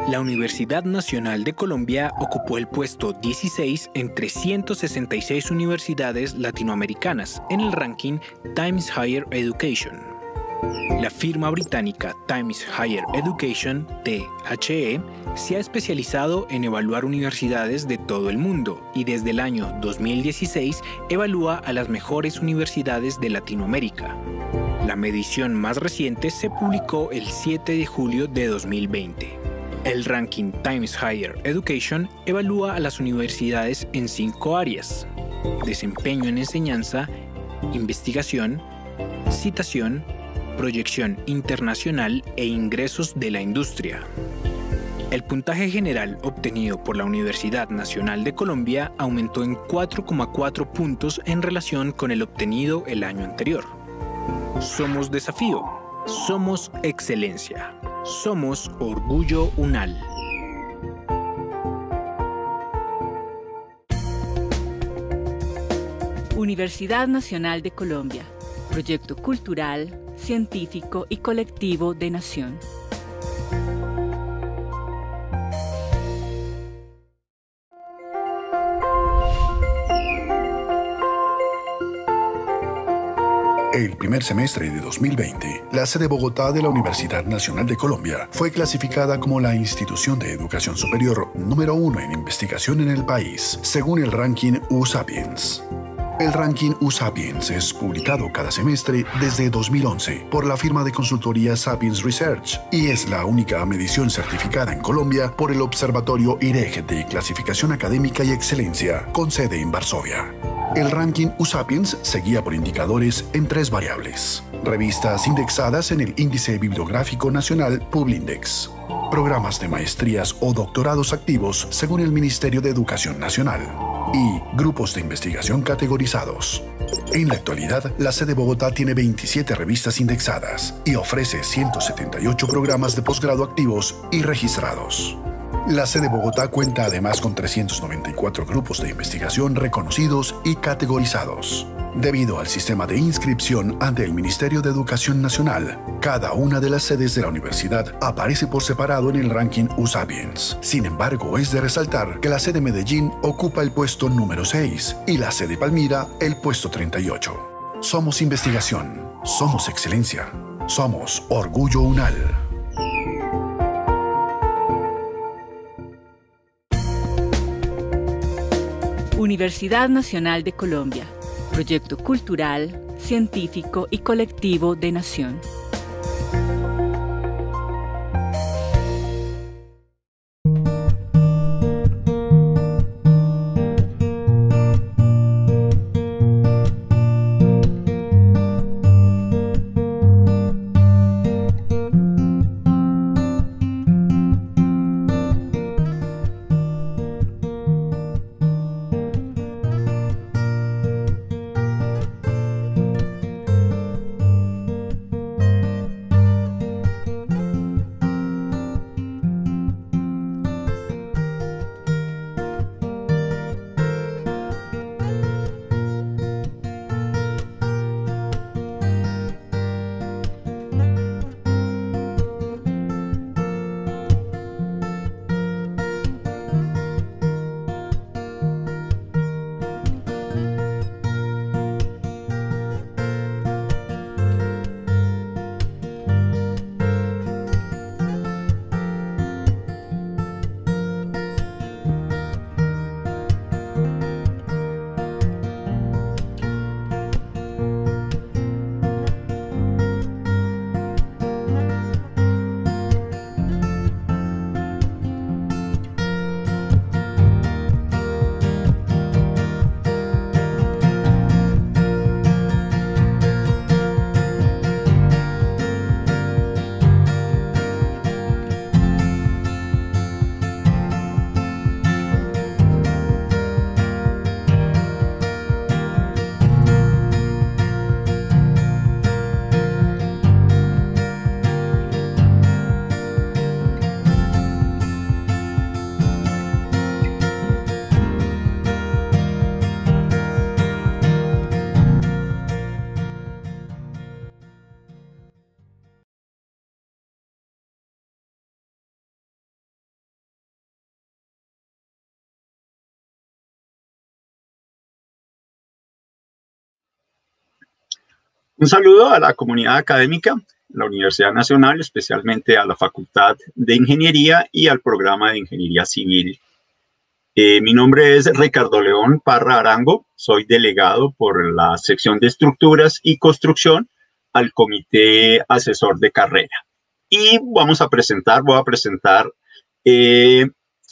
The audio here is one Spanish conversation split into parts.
La Universidad Nacional de Colombia ocupó el puesto 16 entre 166 universidades latinoamericanas en el ranking Times Higher Education. La firma británica Times Higher Education, THE, se ha especializado en evaluar universidades de todo el mundo y desde el año 2016 evalúa a las mejores universidades de Latinoamérica. La medición más reciente se publicó el 7 de julio de 2020. El ranking Times Higher Education evalúa a las universidades en 5 áreas: desempeño en enseñanza, investigación, citación, proyección internacional e ingresos de la industria. El puntaje general obtenido por la Universidad Nacional de Colombia aumentó en 4,4 puntos en relación con el obtenido el año anterior. Somos desafío, somos excelencia, somos orgullo UNAL. Universidad Nacional de Colombia, proyecto cultural, científico y colectivo de nación. El primer semestre de 2020, la sede Bogotá de la Universidad Nacional de Colombia fue clasificada como la institución de educación superior número 1 en investigación en el país, según el ranking U-Sapiens. El ranking U-Sapiens es publicado cada semestre desde 2011 por la firma de consultoría Sapiens Research y es la única medición certificada en Colombia por el Observatorio IREG de Clasificación Académica y Excelencia, con sede en Varsovia. El ranking U-Sapiens se guía por indicadores en 3 variables: revistas indexadas en el Índice Bibliográfico Nacional Publindex, programas de maestrías o doctorados activos según el Ministerio de Educación Nacional y grupos de investigación categorizados. En la actualidad, la sede Bogotá tiene 27 revistas indexadas y ofrece 178 programas de posgrado activos y registrados. La sede Bogotá cuenta además con 394 grupos de investigación reconocidos y categorizados. Debido al sistema de inscripción ante el Ministerio de Educación Nacional, cada una de las sedes de la universidad aparece por separado en el ranking U-Sapiens. Sin embargo, es de resaltar que la sede Medellín ocupa el puesto número 6 y la sede Palmira el puesto 38. Somos investigación, somos excelencia, somos orgullo UNAL. Universidad Nacional de Colombia, proyecto cultural, científico y colectivo de nación. Un saludo a la comunidad académica, la Universidad Nacional, especialmente a la Facultad de Ingeniería y al programa de Ingeniería Civil. Mi nombre es Ricardo León Parra Arango, soy delegado por la sección de estructuras y construcción al Comité Asesor de Carrera. Y voy a presentar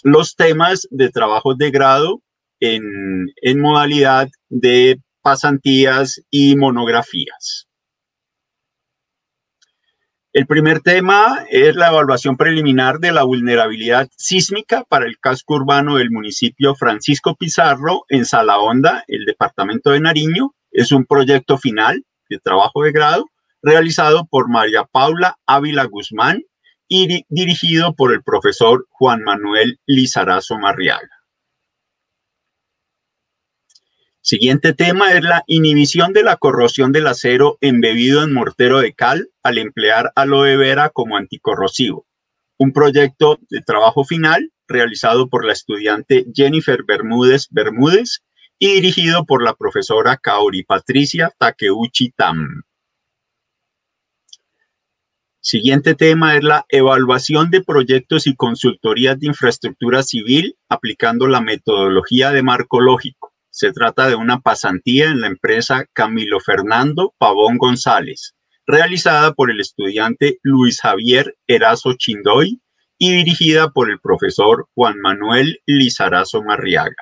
los temas de trabajos de grado en modalidad de pasantías y monografías. El primer tema es la evaluación preliminar de la vulnerabilidad sísmica para el casco urbano del municipio Francisco Pizarro en Salahonda, el departamento de Nariño. Es un proyecto final de trabajo de grado realizado por María Paula Ávila Guzmán y dirigido por el profesor Juan Manuel Lizarazo Marriaga. Siguiente tema es la inhibición de la corrosión del acero embebido en mortero de cal al emplear aloe vera como anticorrosivo. Un proyecto de trabajo final realizado por la estudiante Jennifer Bermúdez y dirigido por la profesora Kaori Patricia Takeuchi Tam. Siguiente tema es la evaluación de proyectos y consultorías de infraestructura civil aplicando la metodología de marco lógico. Se trata de una pasantía en la empresa Camilo Fernando Pavón González, realizada por el estudiante Luis Javier Erazo Chindoy y dirigida por el profesor Juan Manuel Lizarazo Marriaga.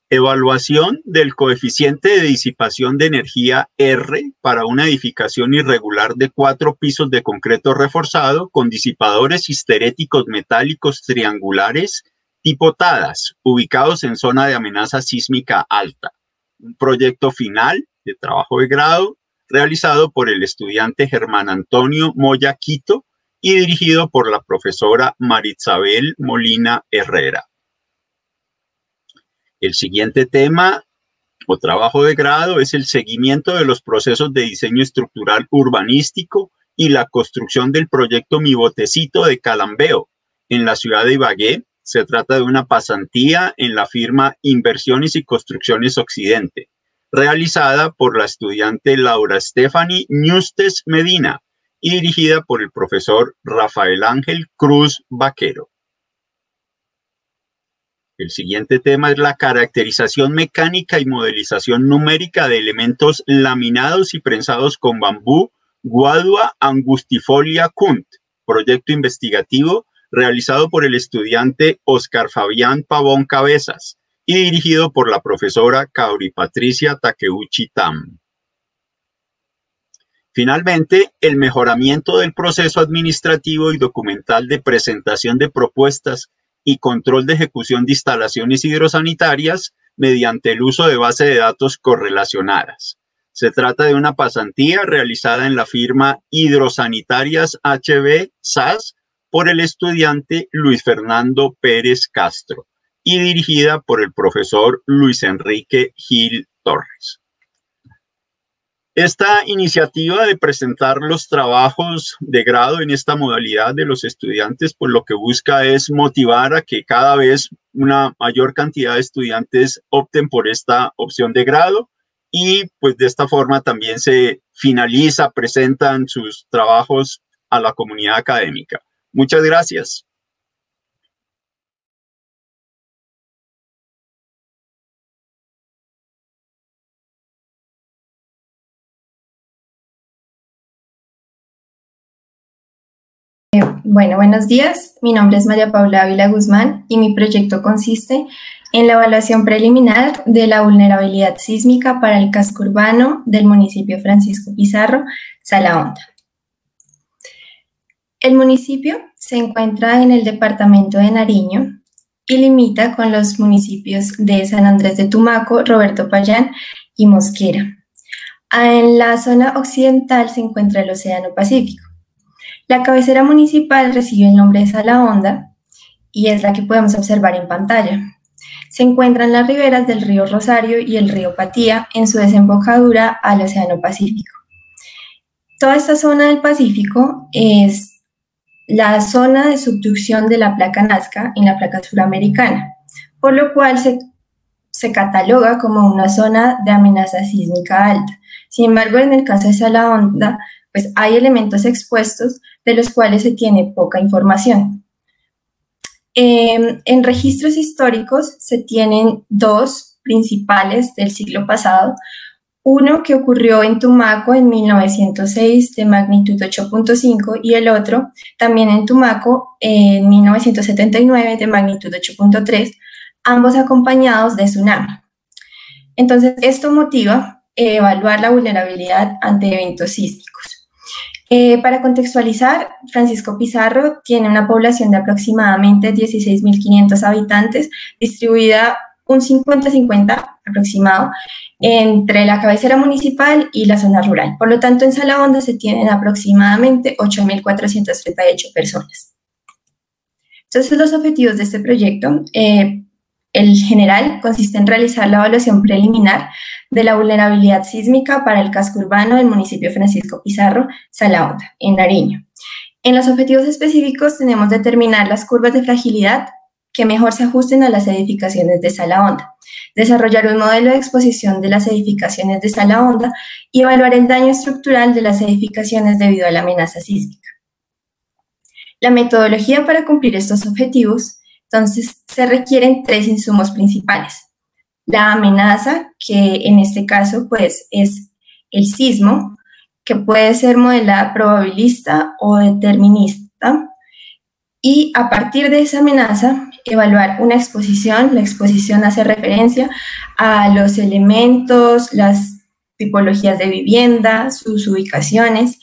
Evaluación del coeficiente de disipación de energía R para una edificación irregular de 4 pisos de concreto reforzado con disipadores histeréticos metálicos triangulares tipo TADAS, ubicados en zona de amenaza sísmica alta. Un proyecto final de trabajo de grado realizado por el estudiante Germán Antonio Moya Quito y dirigido por la profesora Marisabel Molina Herrera. El siguiente tema o trabajo de grado es el seguimiento de los procesos de diseño estructural urbanístico y la construcción del proyecto Mi Botecito de Calambeo en la ciudad de Ibagué. Se trata de una pasantía en la firma Inversiones y Construcciones Occidente, realizada por la estudiante Laura Stephanie Ñustes Medina y dirigida por el profesor Rafael Ángel Cruz Vaquero. El siguiente tema es la caracterización mecánica y modelización numérica de elementos laminados y prensados con bambú Guadua angustifolia Kunt, proyecto investigativo realizado por el estudiante Oscar Fabián Pavón Cabezas y dirigido por la profesora Kaori Patricia Takeuchi Tam. Finalmente, el mejoramiento del proceso administrativo y documental de presentación de propuestas y control de ejecución de instalaciones hidrosanitarias mediante el uso de base de datos correlacionadas. Se trata de una pasantía realizada en la firma Hidrosanitarias HB SAS por el estudiante Luis Fernando Pérez Castro y dirigida por el profesor Luis Enrique Gil Torres. Esta iniciativa de presentar los trabajos de grado en esta modalidad de los estudiantes, pues lo que busca es motivar a que cada vez una mayor cantidad de estudiantes opten por esta opción de grado y pues de esta forma también se presentan sus trabajos a la comunidad académica. Muchas gracias. Bueno, buenos días. Mi nombre es María Paula Ávila Guzmán y mi proyecto consiste en la evaluación preliminar de la vulnerabilidad sísmica para el casco urbano del municipio Francisco Pizarro, Salahonda. El municipio se encuentra en el departamento de Nariño y limita con los municipios de San Andrés de Tumaco, Roberto Payán y Mosquera. En la zona occidental se encuentra el Océano Pacífico. La cabecera municipal recibe el nombre de Salahonda y es la que podemos observar en pantalla. Se encuentra en las riberas del río Rosario y el río Patía en su desembocadura al Océano Pacífico. Toda esta zona del Pacífico es la zona de subducción de la placa Nazca en la placa suramericana, por lo cual se cataloga como una zona de amenaza sísmica alta. Sin embargo, en el caso de Salahonda, pues hay elementos expuestos de los cuales se tiene poca información. En registros históricos se tienen dos principales del siglo pasado. Uno que ocurrió en Tumaco en 1906 de magnitud 8.5 y el otro también en Tumaco en 1979 de magnitud 8.3, ambos acompañados de tsunami. Entonces, esto motiva evaluar la vulnerabilidad ante eventos sísmicos. Para contextualizar, Francisco Pizarro tiene una población de aproximadamente 16.500 habitantes, distribuida un 50-50 aproximado entre la cabecera municipal y la zona rural. Por lo tanto, en Salahonda se tienen aproximadamente 8.438 personas. Entonces, los objetivos de este proyecto, el general, consiste en realizar la evaluación preliminar de la vulnerabilidad sísmica para el casco urbano del municipio Francisco Pizarro, Salahonda, en Nariño. En los objetivos específicos tenemos determinar las curvas de fragilidad que mejor se ajusten a las edificaciones de Salahonda, desarrollar un modelo de exposición de las edificaciones de Salahonda y evaluar el daño estructural de las edificaciones debido a la amenaza sísmica. La metodología para cumplir estos objetivos, entonces, se requieren tres insumos principales. La amenaza, que en este caso pues es el sismo, que puede ser modelada probabilista o determinista, y a partir de esa amenaza evaluar una exposición. La exposición hace referencia a los elementos, las tipologías de vivienda, sus ubicaciones,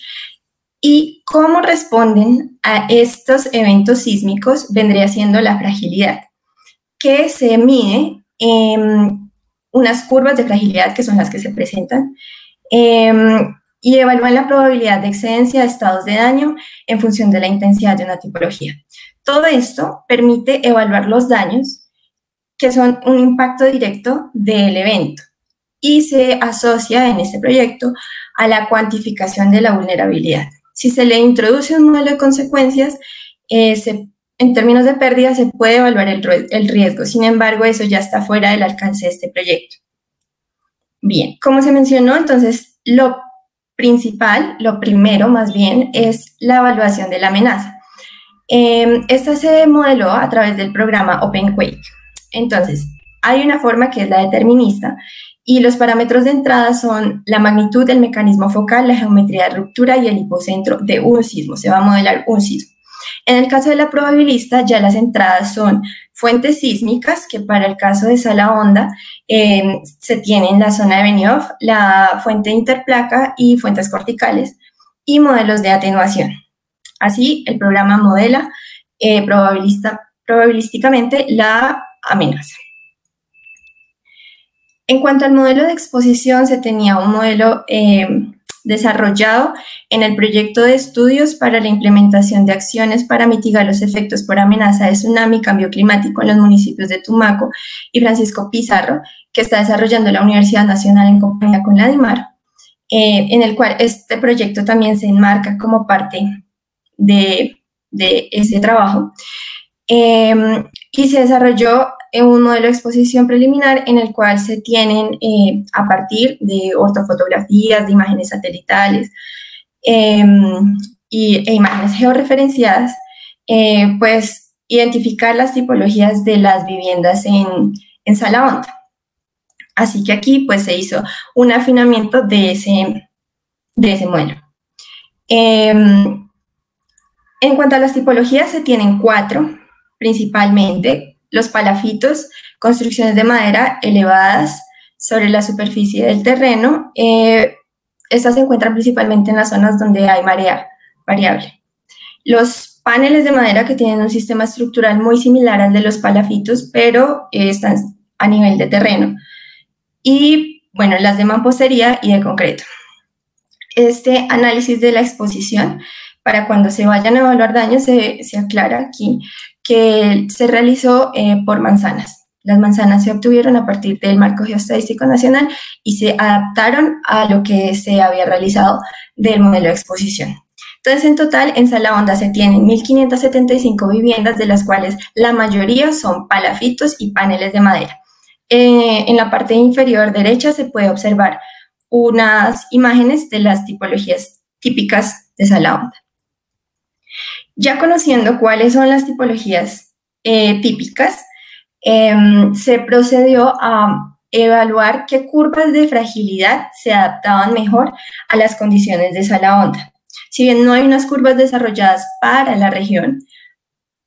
y cómo responden a estos eventos sísmicos vendría siendo la fragilidad, que se mide en unas curvas de fragilidad que son las que se presentan, y evalúan la probabilidad de excedencia de estados de daño en función de la intensidad de una tipología. Todo esto permite evaluar los daños que son un impacto directo del evento y se asocia en este proyecto a la cuantificación de la vulnerabilidad. Si se le introduce un modelo de consecuencias, en términos de pérdida se puede evaluar el riesgo. Sin embargo, eso ya está fuera del alcance de este proyecto. Bien, como se mencionó, entonces lo principal, lo primero más bien, es la evaluación de la amenaza. Esta se modeló a través del programa OpenQuake. Entonces, hay una forma que es la determinista y los parámetros de entrada son la magnitud, el mecanismo focal, la geometría de ruptura y el hipocentro de un sismo. Se va a modelar un sismo. En el caso de la probabilista, ya las entradas son fuentes sísmicas, que para el caso de Salahonda se tiene en la zona de Benioff, la fuente interplaca y fuentes corticales, y modelos de atenuación. Así, el programa modela probabilísticamente la amenaza. En cuanto al modelo de exposición, se tenía un modelo desarrollado en el proyecto de estudios para la implementación de acciones para mitigar los efectos por amenaza de tsunami y cambio climático en los municipios de Tumaco y Francisco Pizarro, que está desarrollando la Universidad Nacional en compañía con la DIMAR, en el cual este proyecto también se enmarca como parte de ese trabajo. Y se desarrolló un modelo de exposición preliminar en el cual se tienen, a partir de ortofotografías, de imágenes satelitales e imágenes georreferenciadas, pues identificar las tipologías de las viviendas en Salahonda. Así que aquí pues se hizo un afinamiento de ese modelo. En cuanto a las tipologías, se tienen 4 principalmente. Los palafitos, construcciones de madera elevadas sobre la superficie del terreno. Estas se encuentran principalmente en las zonas donde hay marea variable. Los paneles de madera, que tienen un sistema estructural muy similar al de los palafitos, pero están a nivel de terreno. Y, bueno, las de mampostería y de concreto. Este análisis de la exposición, para cuando se vayan a evaluar daños, se aclara aquí que se realizó por manzanas. Las manzanas se obtuvieron a partir del Marco Geoestadístico Nacional y se adaptaron a lo que se había realizado del modelo de exposición. Entonces, en total, en Salahonda se tienen 1.575 viviendas, de las cuales la mayoría son palafitos y paneles de madera. En la parte inferior derecha se puede observar unas imágenes de las tipologías típicas de sala honda. Ya conociendo cuáles son las tipologías típicas, se procedió a evaluar qué curvas de fragilidad se adaptaban mejor a las condiciones de sala honda. Si bien no hay unas curvas desarrolladas para la región,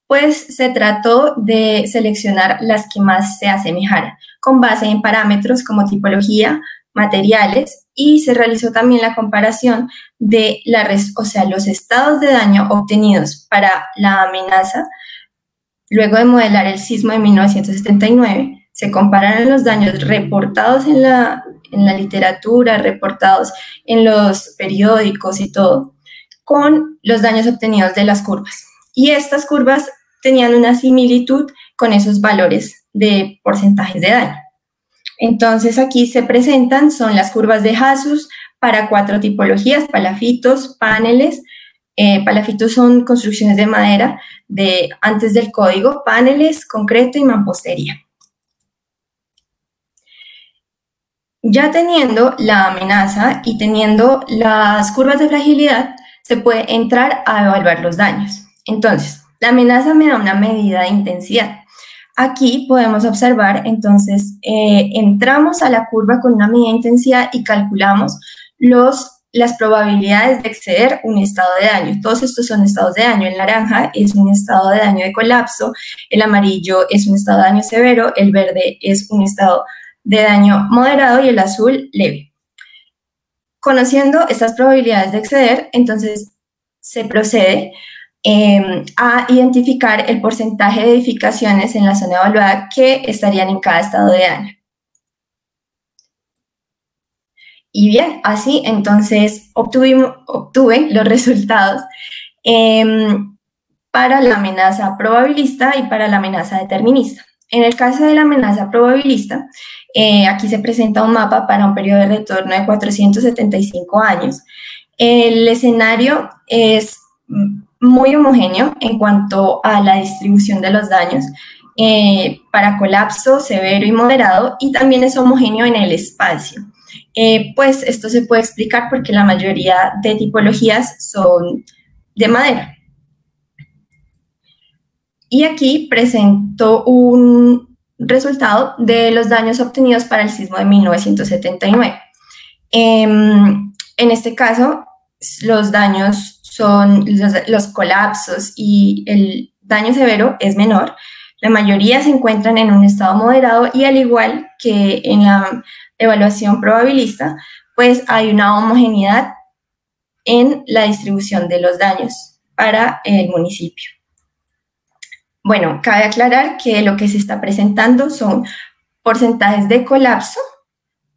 pues se trató de seleccionar las que más se asemejaran, con base en parámetros como tipología, materiales, y se realizó también la comparación de los estados de daño obtenidos para la amenaza. Luego de modelar el sismo de 1979, se compararon los daños reportados en la literatura, reportados en los periódicos y todo, con los daños obtenidos de las curvas. Y estas curvas tenían una similitud con esos valores de porcentajes de daño. Entonces aquí se presentan, son las curvas de Hasus para 4 tipologías: palafitos, paneles. Palafitos son construcciones de madera de antes del código, paneles, concreto y mampostería. Ya teniendo la amenaza y teniendo las curvas de fragilidad, se puede entrar a evaluar los daños. Entonces, la amenaza me da una medida de intensidad. Aquí podemos observar, entonces, entramos a la curva con una medida de intensidad y calculamos las probabilidades de exceder un estado de daño. Todos estos son estados de daño. El naranja es un estado de daño de colapso, el amarillo es un estado de daño severo, el verde es un estado de daño moderado y el azul leve. Conociendo estas probabilidades de exceder, entonces se procede a identificar el porcentaje de edificaciones en la zona evaluada que estarían en cada estado de daño. Y bien, así entonces obtuve los resultados para la amenaza probabilista y para la amenaza determinista. En el caso de la amenaza probabilista, aquí se presenta un mapa para un periodo de retorno de 475 años. El escenario es muy homogéneo en cuanto a la distribución de los daños para colapso severo y moderado, y también es homogéneo en el espacio. Pues esto se puede explicar porque la mayoría de tipologías son de madera. Y aquí presento un resultado de los daños obtenidos para el sismo de 1979. En este caso, los daños son los colapsos y el daño severo es menor. La mayoría se encuentran en un estado moderado y, al igual que en la evaluación probabilista, pues hay una homogeneidad en la distribución de los daños para el municipio. Bueno, cabe aclarar que lo que se está presentando son porcentajes de colapso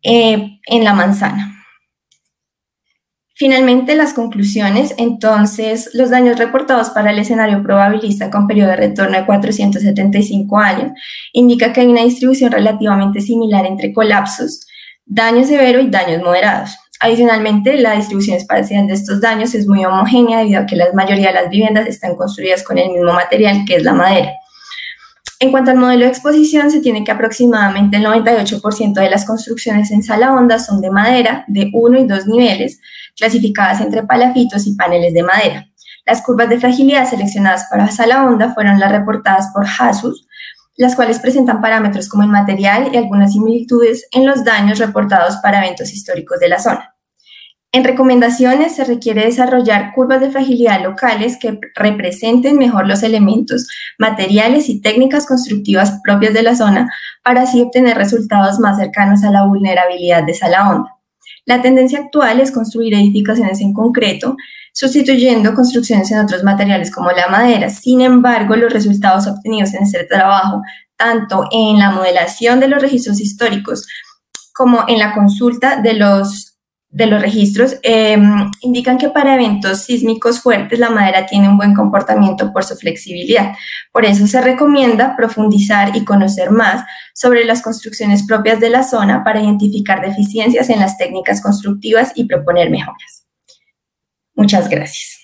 en la manzana. Finalmente, las conclusiones. Entonces, los daños reportados para el escenario probabilista con periodo de retorno de 475 años indica que hay una distribución relativamente similar entre colapsos, daño severo y daños moderados. Adicionalmente, la distribución espacial de estos daños es muy homogénea debido a que la mayoría de las viviendas están construidas con el mismo material, que es la madera. En cuanto al modelo de exposición, se tiene que aproximadamente el 98% de las construcciones en sala honda son de madera de 1 y 2 niveles, clasificadas entre palafitos y paneles de madera. Las curvas de fragilidad seleccionadas para sala honda fueron las reportadas por Hasus, las cuales presentan parámetros como el material y algunas similitudes en los daños reportados para eventos históricos de la zona. En recomendaciones, se requiere desarrollar curvas de fragilidad locales que representen mejor los elementos, materiales y técnicas constructivas propias de la zona para así obtener resultados más cercanos a la vulnerabilidad de sala honda. La tendencia actual es construir edificaciones en concreto, sustituyendo construcciones en otros materiales como la madera. Sin embargo, los resultados obtenidos en este trabajo, tanto en la modelación de los registros históricos como en la consulta de los registros, indican que para eventos sísmicos fuertes la madera tiene un buen comportamiento por su flexibilidad. Por eso se recomienda profundizar y conocer más sobre las construcciones propias de la zona para identificar deficiencias en las técnicas constructivas y proponer mejoras. Muchas gracias.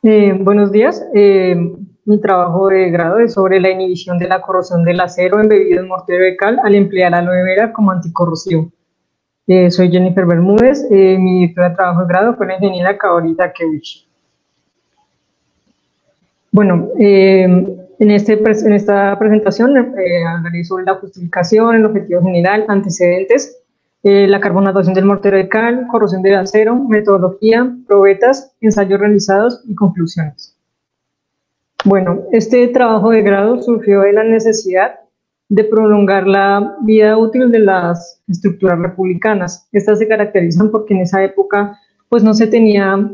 Buenos días. Mi trabajo de grado es sobre la inhibición de la corrosión del acero embebido en mortero de cal al emplear aloe vera como anticorrosivo. Soy Jennifer Bermúdez. Mi directora de trabajo de grado fue la ingeniera Kaori Takeuchi. Bueno, en esta presentación hablaré sobre la justificación, el objetivo general, antecedentes, la carbonatación del mortero de cal, corrosión del acero, metodología, probetas, ensayos realizados y conclusiones. Bueno, este trabajo de grado surgió de la necesidad de prolongar la vida útil de las estructuras republicanas. Estas se caracterizan porque en esa época pues no se tenía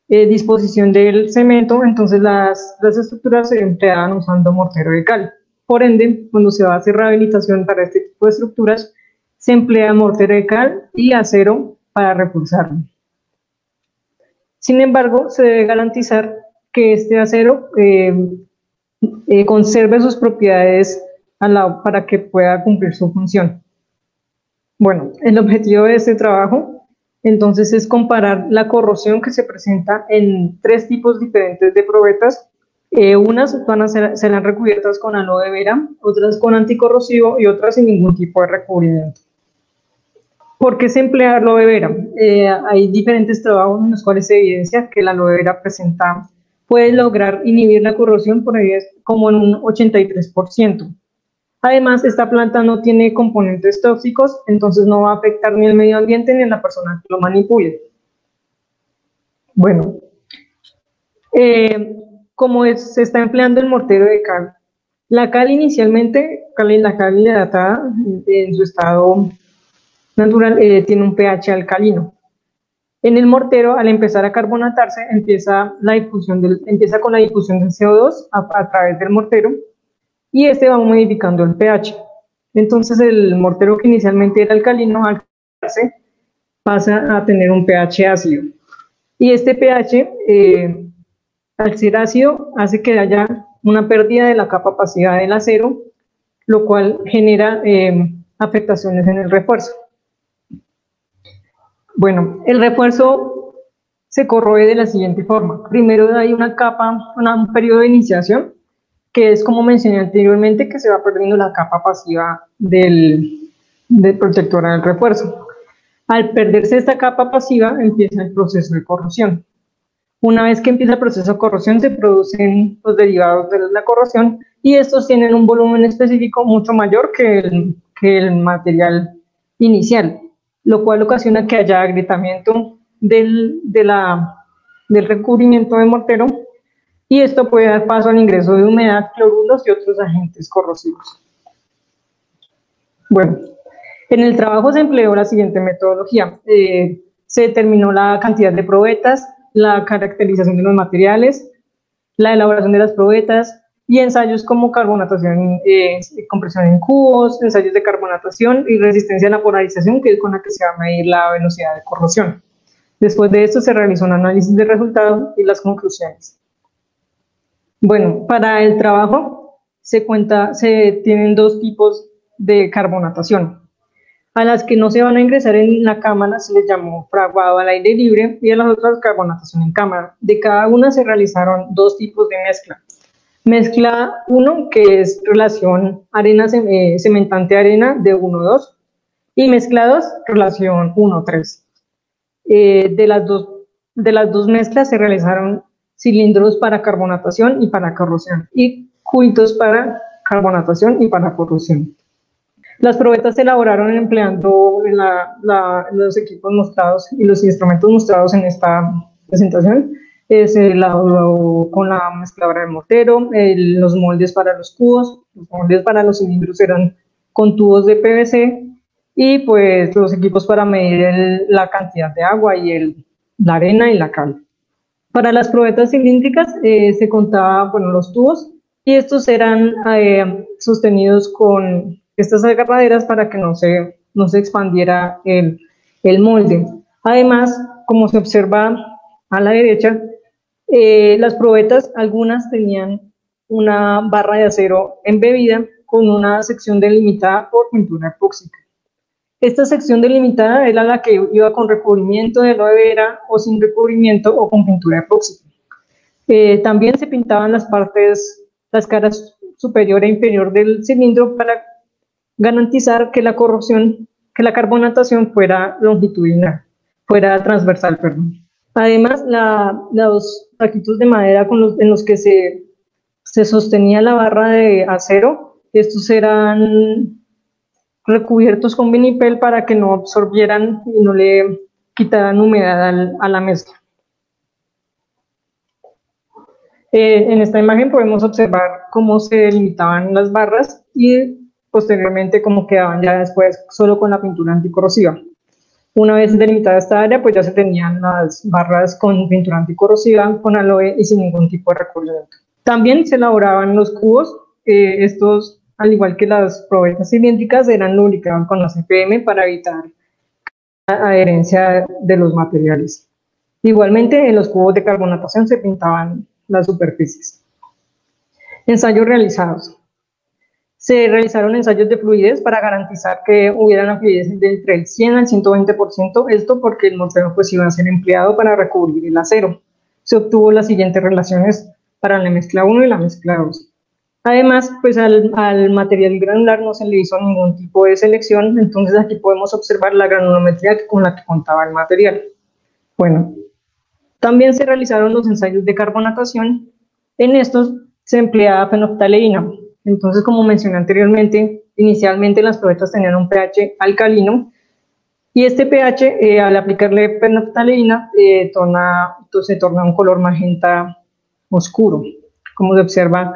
disposición del cemento, entonces las estructuras se empleaban usando mortero de cal. Por ende, cuando se va a hacer rehabilitación para este tipo de estructuras, se emplea mortero de cal y acero para reforzarlo. Sin embargo, se debe garantizar que este acero conserve sus propiedades para que pueda cumplir su función. Bueno, el objetivo de este trabajo entonces es comparar la corrosión que se presenta en 3 tipos diferentes de probetas. Unas serán recubiertas con aloe vera, otras con anticorrosivo y otras sin ningún tipo de recubrimiento. ¿Por qué se emplea aloe vera? Hay diferentes trabajos en los cuales se evidencia que la aloe vera puede lograr inhibir la corrosión por ahí como en un 83%. Además, esta planta no tiene componentes tóxicos, entonces no va a afectar ni el medio ambiente ni a la persona que lo manipule. Bueno, como se está empleando el mortero de cal, la cal inicialmente, la cal hidratada en su estado natural tiene un pH alcalino. En el mortero, al empezar a carbonatarse, empieza con la difusión del CO2 a través del mortero, y este va modificando el pH. Entonces el mortero que inicialmente era alcalino, al carbonatarse, pasa a tener un pH ácido. Y este pH, al ser ácido, hace que haya una pérdida de la capa pasiva del acero, lo cual genera afectaciones en el refuerzo. Bueno, el refuerzo se corroe de la siguiente forma. Primero hay una capa, un periodo de iniciación, que es como mencioné anteriormente, que se va perdiendo la capa pasiva del protector del refuerzo. Al perderse esta capa pasiva, empieza el proceso de corrosión. Una vez que empieza el proceso de corrosión, se producen los derivados de la corrosión, y estos tienen un volumen específico mucho mayor que el material inicial, lo cual ocasiona que haya agrietamiento del recubrimiento de mortero, y esto puede dar paso al ingreso de humedad, cloruros y otros agentes corrosivos. Bueno, en el trabajo se empleó la siguiente metodología. Se determinó la cantidad de probetas, la caracterización de los materiales, la elaboración de las probetas y ensayos como carbonatación, compresión en cubos, ensayos de carbonatación y resistencia a la polarización, que es con la que se va a medir la velocidad de corrosión. Después de esto se realizó un análisis de resultados y las conclusiones. Bueno, para el trabajo se tienen 2 tipos de carbonatación. A las que no se van a ingresar en la cámara se les llamó fraguado al aire libre, y a las otras carbonatación en cámara. De cada una se realizaron 2 tipos de mezcla. Mezcla 1, que es relación cementante-arena de 1:2, y mezcla 2, relación 1:3. De las dos mezclas se realizaron cilindros para carbonatación y para corrosión, y cubitos para carbonatación y para corrosión. Las probetas se elaboraron empleando los equipos mostrados y los instrumentos mostrados en esta presentación. Se elaboró con la mezcladora de mortero, los moldes para los cubos, los moldes para los cilindros eran con tubos de PVC, y pues los equipos para medir la cantidad de agua y la arena y la cal. Para las probetas cilíndricas se contaba los tubos, y estos eran sostenidos con estas agarraderas para que no se expandiera el molde. Además, como se observa a la derecha, las probetas, algunas tenían una barra de acero embebida con una sección delimitada por pintura epóxica. Esta sección delimitada era la que iba con recubrimiento de aloe vera, o sin recubrimiento, o con pintura epóxica. También se pintaban las caras superior e inferior del cilindro para garantizar que la corrosión, que la carbonatación fuera longitudinal, fuera transversal, perdón. Además, los taquitos de madera en los que se sostenía la barra de acero, estos eran recubiertos con vinipel para que no absorbieran y no le quitaran humedad a la mezcla. En esta imagen podemos observar cómo se delimitaban las barras y posteriormente cómo quedaban ya después solo con la pintura anticorrosiva. Una vez delimitada esta área, pues ya se tenían las barras con pintura anticorrosiva, con aloe y sin ningún tipo de recubrimiento. También se elaboraban los cubos, estos, al igual que las probetas cilíndricas, eran lubricados con ACPM para evitar la adherencia de los materiales. Igualmente, en los cubos de carbonatación se pintaban las superficies. Ensayos realizados. Se realizaron ensayos de fluidez para garantizar que hubiera una fluidez de entre el 100 al 120%, esto porque el mortero pues iba a ser empleado para recubrir el acero. Se obtuvo las siguientes relaciones para la mezcla 1 y la mezcla 2. Además, pues al material granular no se le hizo ningún tipo de selección, entonces aquí podemos observar la granulometría con la que contaba el material. Bueno, también se realizaron los ensayos de carbonatación. En estos se empleaba fenolftaleína. Entonces, como mencioné anteriormente, inicialmente las probetas tenían un pH alcalino y este pH, al aplicarle fenolftaleína, se torna un color magenta oscuro. Como se observa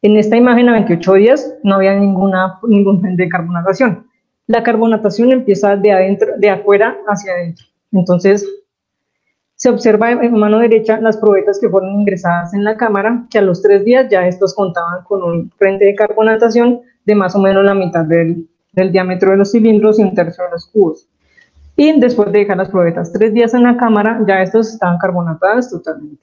en esta imagen, a 28 días no había ningún gen de carbonatación. La carbonatación empieza de afuera hacia adentro. Entonces, se observa en mano derecha las probetas que fueron ingresadas en la cámara, que a los 3 días ya estos contaban con un frente de carbonatación de más o menos la mitad del diámetro de los cilindros y un tercio de los cubos. Y después de dejar las probetas 3 días en la cámara, ya estos estaban carbonatadas totalmente.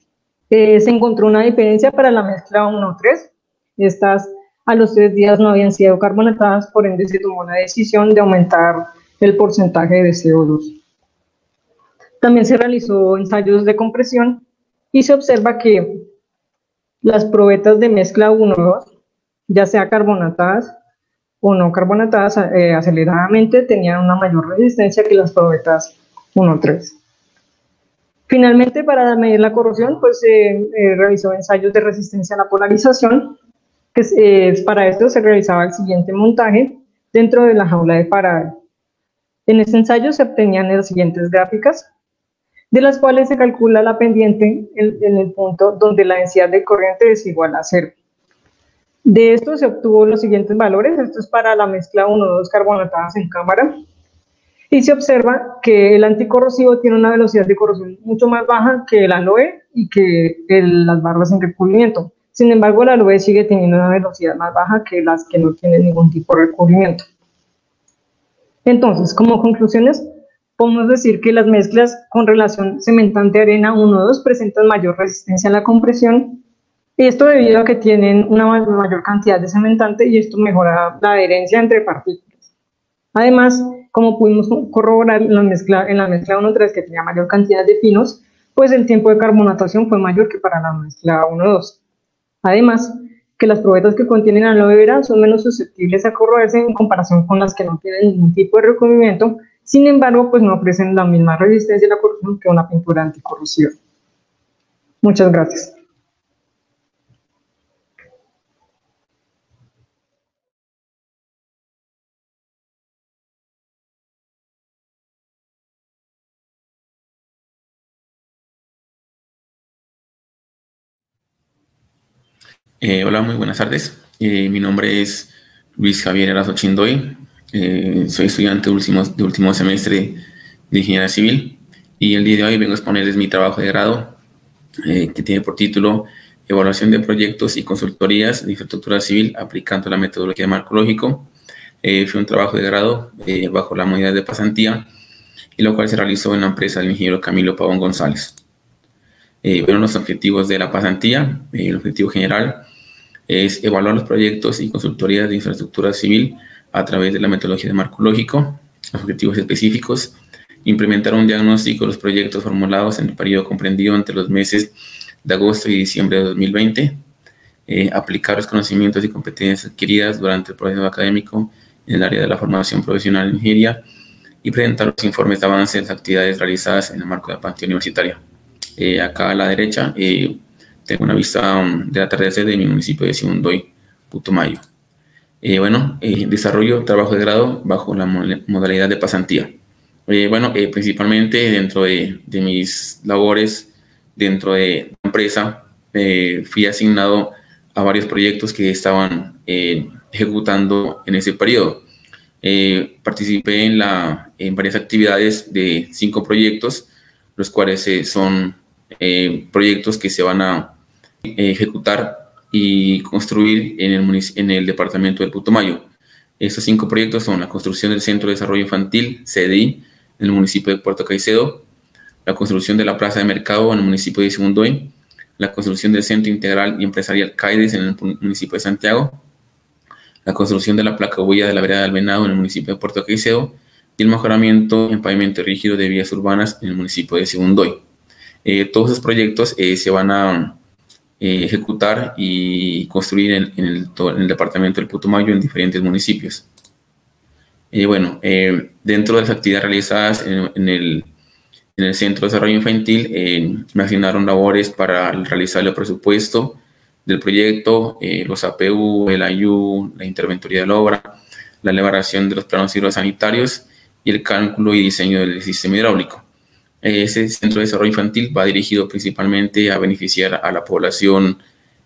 Se encontró una diferencia para la mezcla 1-3. Estas a los 3 días no habían sido carbonatadas, por ende se tomó la decisión de aumentar el porcentaje de CO2. También se realizó ensayos de compresión y se observa que las probetas de mezcla 1-2, ya sea carbonatadas o no carbonatadas aceleradamente, tenían una mayor resistencia que las probetas 1-3. Finalmente, para medir la corrosión, pues se realizó ensayos de resistencia a la polarización, que para esto se realizaba el siguiente montaje dentro de la jaula de Faraday. En este ensayo se obtenían las siguientes gráficas, de las cuales se calcula la pendiente en el punto donde la densidad de corriente es igual a 0. De esto se obtuvo los siguientes valores. Esto es para la mezcla 1-2 carbonatadas en cámara. Y se observa que el anticorrosivo tiene una velocidad de corrosión mucho más baja que el aloe y que las barras en recubrimiento. Sin embargo, el aloe sigue teniendo una velocidad más baja que las que no tienen ningún tipo de recubrimiento. Entonces, como conclusiones, podemos decir que las mezclas con relación cementante-arena 1-2 presentan mayor resistencia a la compresión, esto debido a que tienen una mayor cantidad de cementante y esto mejora la adherencia entre partículas. Además, como pudimos corroborar en la mezcla 1-3, que tenía mayor cantidad de pinos, pues el tiempo de carbonatación fue mayor que para la mezcla 1-2. Además, que las probetas que contienen aloe vera son menos susceptibles a corroerse en comparación con las que no tienen ningún tipo de recubrimiento. Sin embargo, pues no ofrecen la misma resistencia a la corrosión que una pintura anticorrosiva. Muchas gracias. Hola, muy buenas tardes. Mi nombre es Luis Javier Erazo Chindoy. Soy estudiante de último semestre de Ingeniería Civil y el día de hoy vengo a exponerles mi trabajo de grado que tiene por título Evaluación de proyectos y consultorías de infraestructura civil aplicando la metodología de marco lógico. Fue un trabajo de grado bajo la modalidad de pasantía y lo cual se realizó en la empresa del ingeniero Camilo Pavón González. Bueno, los objetivos de la pasantía, el objetivo general es evaluar los proyectos y consultorías de infraestructura civil a través de la metodología de marco lógico. Los objetivos específicos: implementar un diagnóstico de los proyectos formulados en el periodo comprendido entre los meses de agosto y diciembre de 2020, aplicar los conocimientos y competencias adquiridas durante el proceso académico en el área de la formación profesional en ingeniería y presentar los informes de avance de las actividades realizadas en el marco de la pasantía universitaria. Acá a la derecha tengo una vista del atardecer de mi municipio de Sibundoy, Putumayo. Desarrollo trabajo de grado bajo la modalidad de pasantía. Principalmente dentro de mis labores dentro de la empresa, fui asignado a varios proyectos que estaban ejecutando en ese periodo. Participé en varias actividades de 5 proyectos, los cuales son proyectos que se van a ejecutar y construir en el departamento del Putumayo. Estos 5 proyectos son la construcción del Centro de Desarrollo Infantil, CDI, en el municipio de Puerto Caicedo, la construcción de la Plaza de Mercado en el municipio de Sibundoy, la construcción del Centro Integral y Empresarial CAIDES en el municipio de Santiago, la construcción de la placa huella de la vereda del Venado en el municipio de Puerto Caicedo y el mejoramiento en pavimento rígido de vías urbanas en el municipio de Sibundoy. Todos esos proyectos se van a ejecutar y construir en el departamento del Putumayo en diferentes municipios. Dentro de las actividades realizadas en el Centro de Desarrollo Infantil, me asignaron labores para realizar el presupuesto del proyecto, los APU, el AYU, la interventoría de la obra, la elaboración de los planos hidrosanitarios y el cálculo y diseño del sistema hidráulico. Ese Centro de Desarrollo Infantil va dirigido principalmente a beneficiar a la población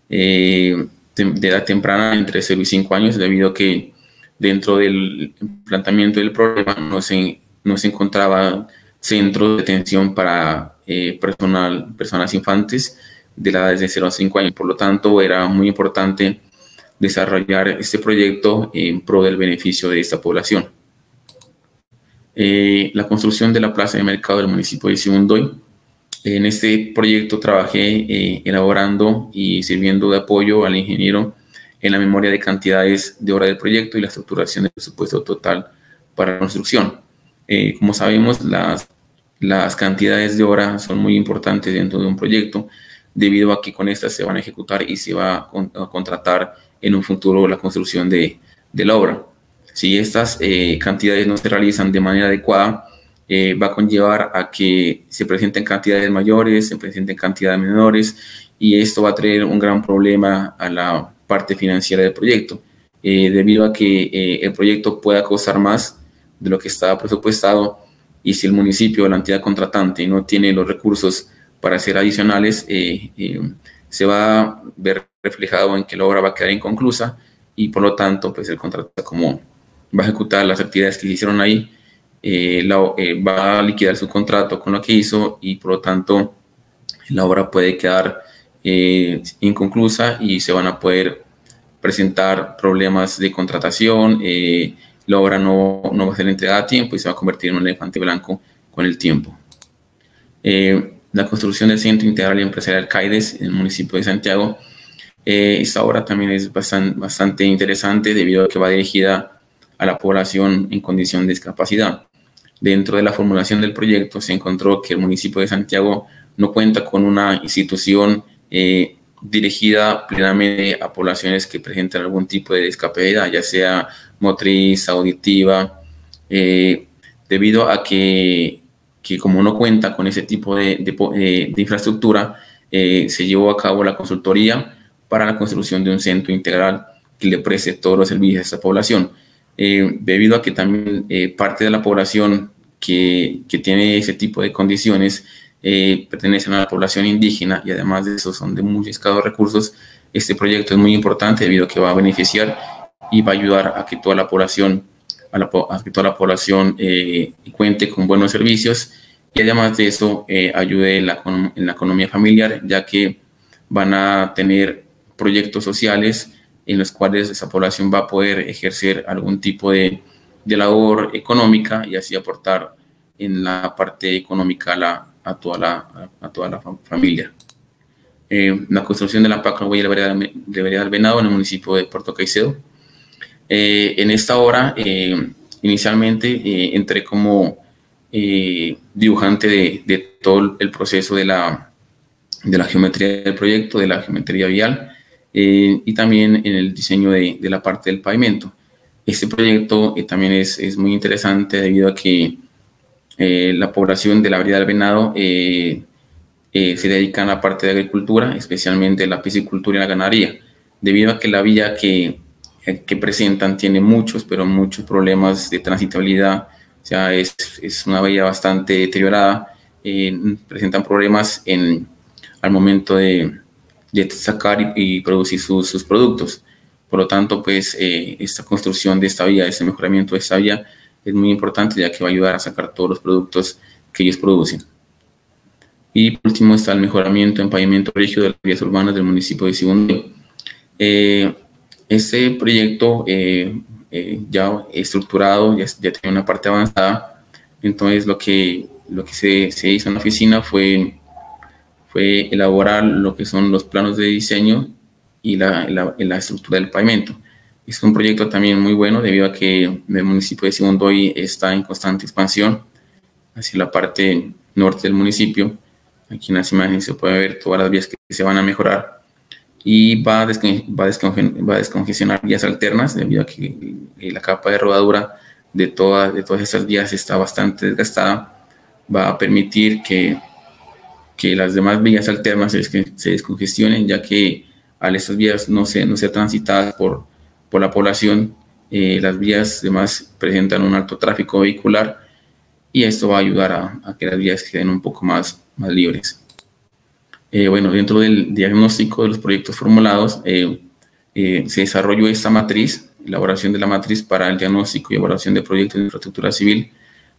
de edad temprana entre 0 y 5 años, debido a que dentro del planteamiento del problema no se encontraba centros de atención para personas infantes de la edad de 0 a 5 años. Por lo tanto, era muy importante desarrollar este proyecto en pro del beneficio de esta población. La construcción de la plaza de mercado del municipio de Sibundoy. En este proyecto trabajé elaborando y sirviendo de apoyo al ingeniero en la memoria de cantidades de obra del proyecto y la estructuración del presupuesto total para la construcción. Como sabemos, las cantidades de obra son muy importantes dentro de un proyecto, debido a que con estas se van a ejecutar y se va a contratar en un futuro la construcción de la obra. Si estas cantidades no se realizan de manera adecuada, va a conllevar a que se presenten cantidades mayores, se presenten cantidades menores, y esto va a traer un gran problema a la parte financiera del proyecto, debido a que el proyecto pueda costar más de lo que estaba presupuestado, y si el municipio o la entidad contratante no tiene los recursos para hacer adicionales, se va a ver reflejado en que la obra va a quedar inconclusa, y por lo tanto, pues el contratista, como va a ejecutar las actividades que se hicieron ahí, va a liquidar su contrato con lo que hizo, y por lo tanto la obra puede quedar inconclusa y se van a poder presentar problemas de contratación. La obra no va a ser entregada a tiempo y se va a convertir en un elefante blanco con el tiempo. La construcción del Centro Integral y Empresarial CAIDES en el municipio de Santiago. Esta obra también es bastante interesante, debido a que va dirigida a la población en condición de discapacidad. Dentro de la formulación del proyecto se encontró que el municipio de Santiago no cuenta con una institución dirigida plenamente a poblaciones que presentan algún tipo de discapacidad, ya sea motriz, auditiva, debido a que como no cuenta con ese tipo de infraestructura, se llevó a cabo la consultoría para la construcción de un centro integral que le preste todos los servicios a esta población. Debido a que también parte de la población que tiene ese tipo de condiciones pertenecen a la población indígena, y además de eso son de muy escasos recursos, este proyecto es muy importante debido a que va a beneficiar y va a ayudar a que toda la población, cuente con buenos servicios, y además de eso ayude en la economía familiar, ya que van a tener proyectos sociales en los cuales esa población va a poder ejercer algún tipo de labor económica, y así aportar en la parte económica a toda la familia. La construcción de la placa huella de la vereda del Venado en el municipio de Puerto Caicedo. En esta obra, inicialmente entré como dibujante de todo el proceso de la de la geometría del proyecto, de la geometría vial, y también en el diseño de la parte del pavimento. Este proyecto también es muy interesante debido a que la población de la Vereda del Venado se dedica a la parte de agricultura, especialmente la piscicultura y la ganadería, debido a que la vía que presentan tiene muchos problemas de transitabilidad. O sea, es una vía bastante deteriorada, presentan problemas al momento de sacar y producir sus productos. Por lo tanto, pues esta construcción de esta vía, este mejoramiento de esta vía es muy importante, ya que va a ayudar a sacar todos los productos que ellos producen. Y por último está el mejoramiento en pavimento rígido de las vías urbanas del municipio de Sibundoy. Este proyecto ya estructurado, ya tiene una parte avanzada. Entonces lo que se hizo en la oficina fue elaborar lo que son los planos de diseño y la estructura del pavimento. Es un proyecto también muy bueno debido a que el municipio de Sibundoy está en constante expansión hacia la parte norte del municipio. Aquí en las imágenes se puede ver todas las vías que se van a mejorar, y va a descongestionar vías alternas debido a que la capa de rodadura de todas estas vías está bastante desgastada. Va a permitir que las demás vías alternas se descongestionen, ya que al estas vías no ser transitadas por la población, las vías demás presentan un alto tráfico vehicular, y esto va a ayudar a que las vías queden un poco más libres. Bueno, dentro del diagnóstico de los proyectos formulados, se desarrolló esta matriz, elaboración de la matriz para el diagnóstico y evaluación de proyectos de infraestructura civil,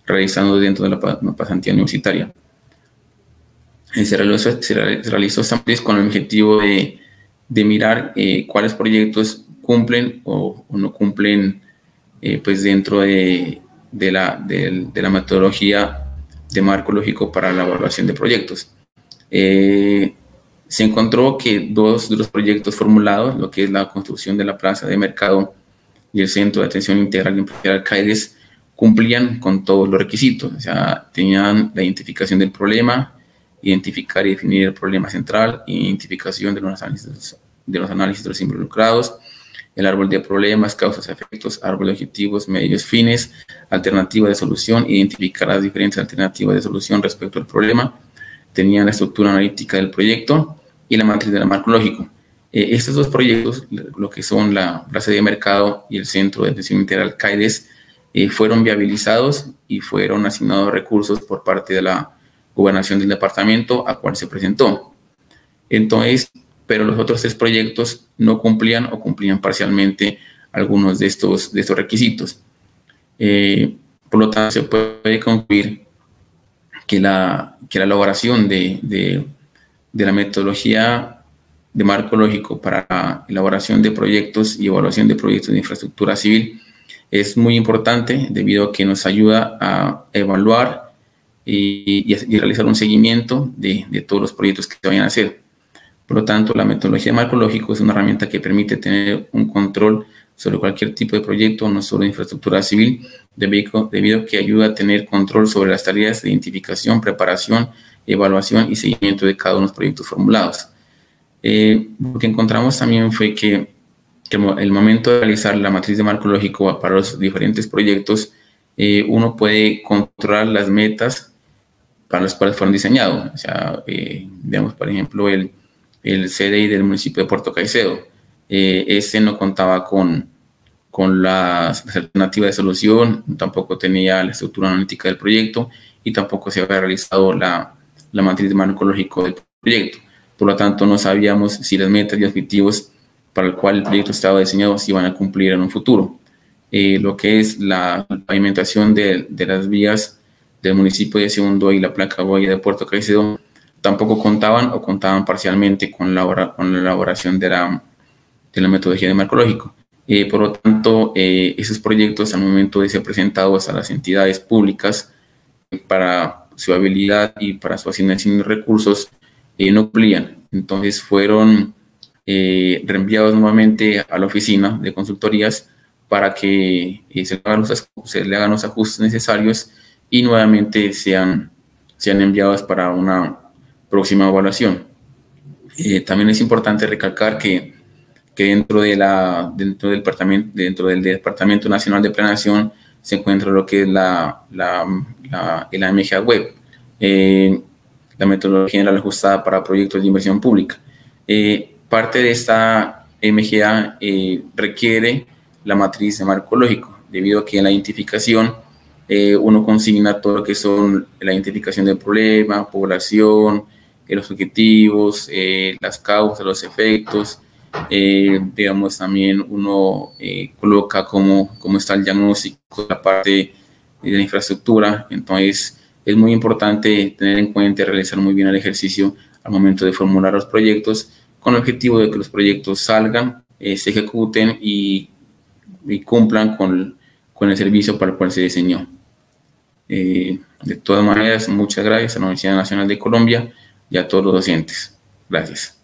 realizando dentro de la pasantía universitaria. Se realizó esta matriz con el objetivo de mirar cuáles proyectos cumplen o no cumplen pues dentro de la metodología de marco lógico para la evaluación de proyectos. Se encontró que 2 de los proyectos formulados, lo que es la construcción de la plaza de mercado y el centro de atención integral de empresarial CAIDES, cumplían con todos los requisitos. O sea, tenían la identificación del problema, identificar y definir el problema central, identificación de los análisis de los involucrados, el árbol de problemas, causas, efectos, árbol de objetivos, medios, fines, alternativa de solución, identificar las diferentes alternativas de solución respecto al problema. Tenían la estructura analítica del proyecto y la matriz del marco lógico. Estos 2 proyectos, lo que son la plaza de mercado y el centro de atención integral CAIDES, fueron viabilizados y fueron asignados recursos por parte de la gobernación del departamento a cual se presentó. Entonces, pero los otros 3 proyectos no cumplían o cumplían parcialmente algunos de estos requisitos. Por lo tanto, se puede concluir que la elaboración de la metodología de marco lógico para la elaboración de proyectos y evaluación de proyectos de infraestructura civil es muy importante, debido a que nos ayuda a evaluar y realizar un seguimiento de todos los proyectos que se vayan a hacer. Por lo tanto, la metodología de marco lógico es una herramienta que permite tener un control sobre cualquier tipo de proyecto, no solo de infraestructura civil, debido a que ayuda a tener control sobre las tareas de identificación, preparación, evaluación y seguimiento de cada uno de los proyectos formulados. Lo que encontramos también fue que el momento de realizar la matriz de marco lógico para los diferentes proyectos, uno puede controlar las metas para las cuales fueron diseñados. O sea, veamos, por ejemplo, el CDI del municipio de Puerto Caicedo. Este no contaba con las alternativas de solución, tampoco tenía la estructura analítica del proyecto y tampoco se había realizado la matriz de marco lógico del proyecto. Por lo tanto, no sabíamos si las metas y objetivos para el cual el proyecto estaba diseñado se iban a cumplir en un futuro. Lo que es la pavimentación de las vías del municipio de Sibundoy y la placa boya de Puerto Caicedo tampoco contaban o contaban parcialmente con la elaboración de la metodología de marco lógico. Por lo tanto, esos proyectos al momento de ser presentados a las entidades públicas para su habilidad y para su asignación de recursos no cumplían. Entonces fueron reenviados nuevamente a la oficina de consultorías para que se le hagan los ajustes necesarios y nuevamente sean enviados para una próxima evaluación. También es importante recalcar que dentro del Departamento Nacional de Planeación se encuentra lo que es la MGA web, la metodología general ajustada para proyectos de inversión pública. Parte de esta MGA requiere la matriz de marco lógico, debido a que en la identificación uno consigna todo lo que son la identificación del problema, población, los objetivos, las causas, los efectos. Digamos, también uno coloca cómo está el diagnóstico, la parte de la infraestructura. Entonces es muy importante tener en cuenta y realizar muy bien el ejercicio al momento de formular los proyectos, con el objetivo de que los proyectos salgan, se ejecuten y cumplan con el servicio para el cual se diseñó. De todas maneras, muchas gracias a la Universidad Nacional de Colombia y a todos los docentes. Gracias.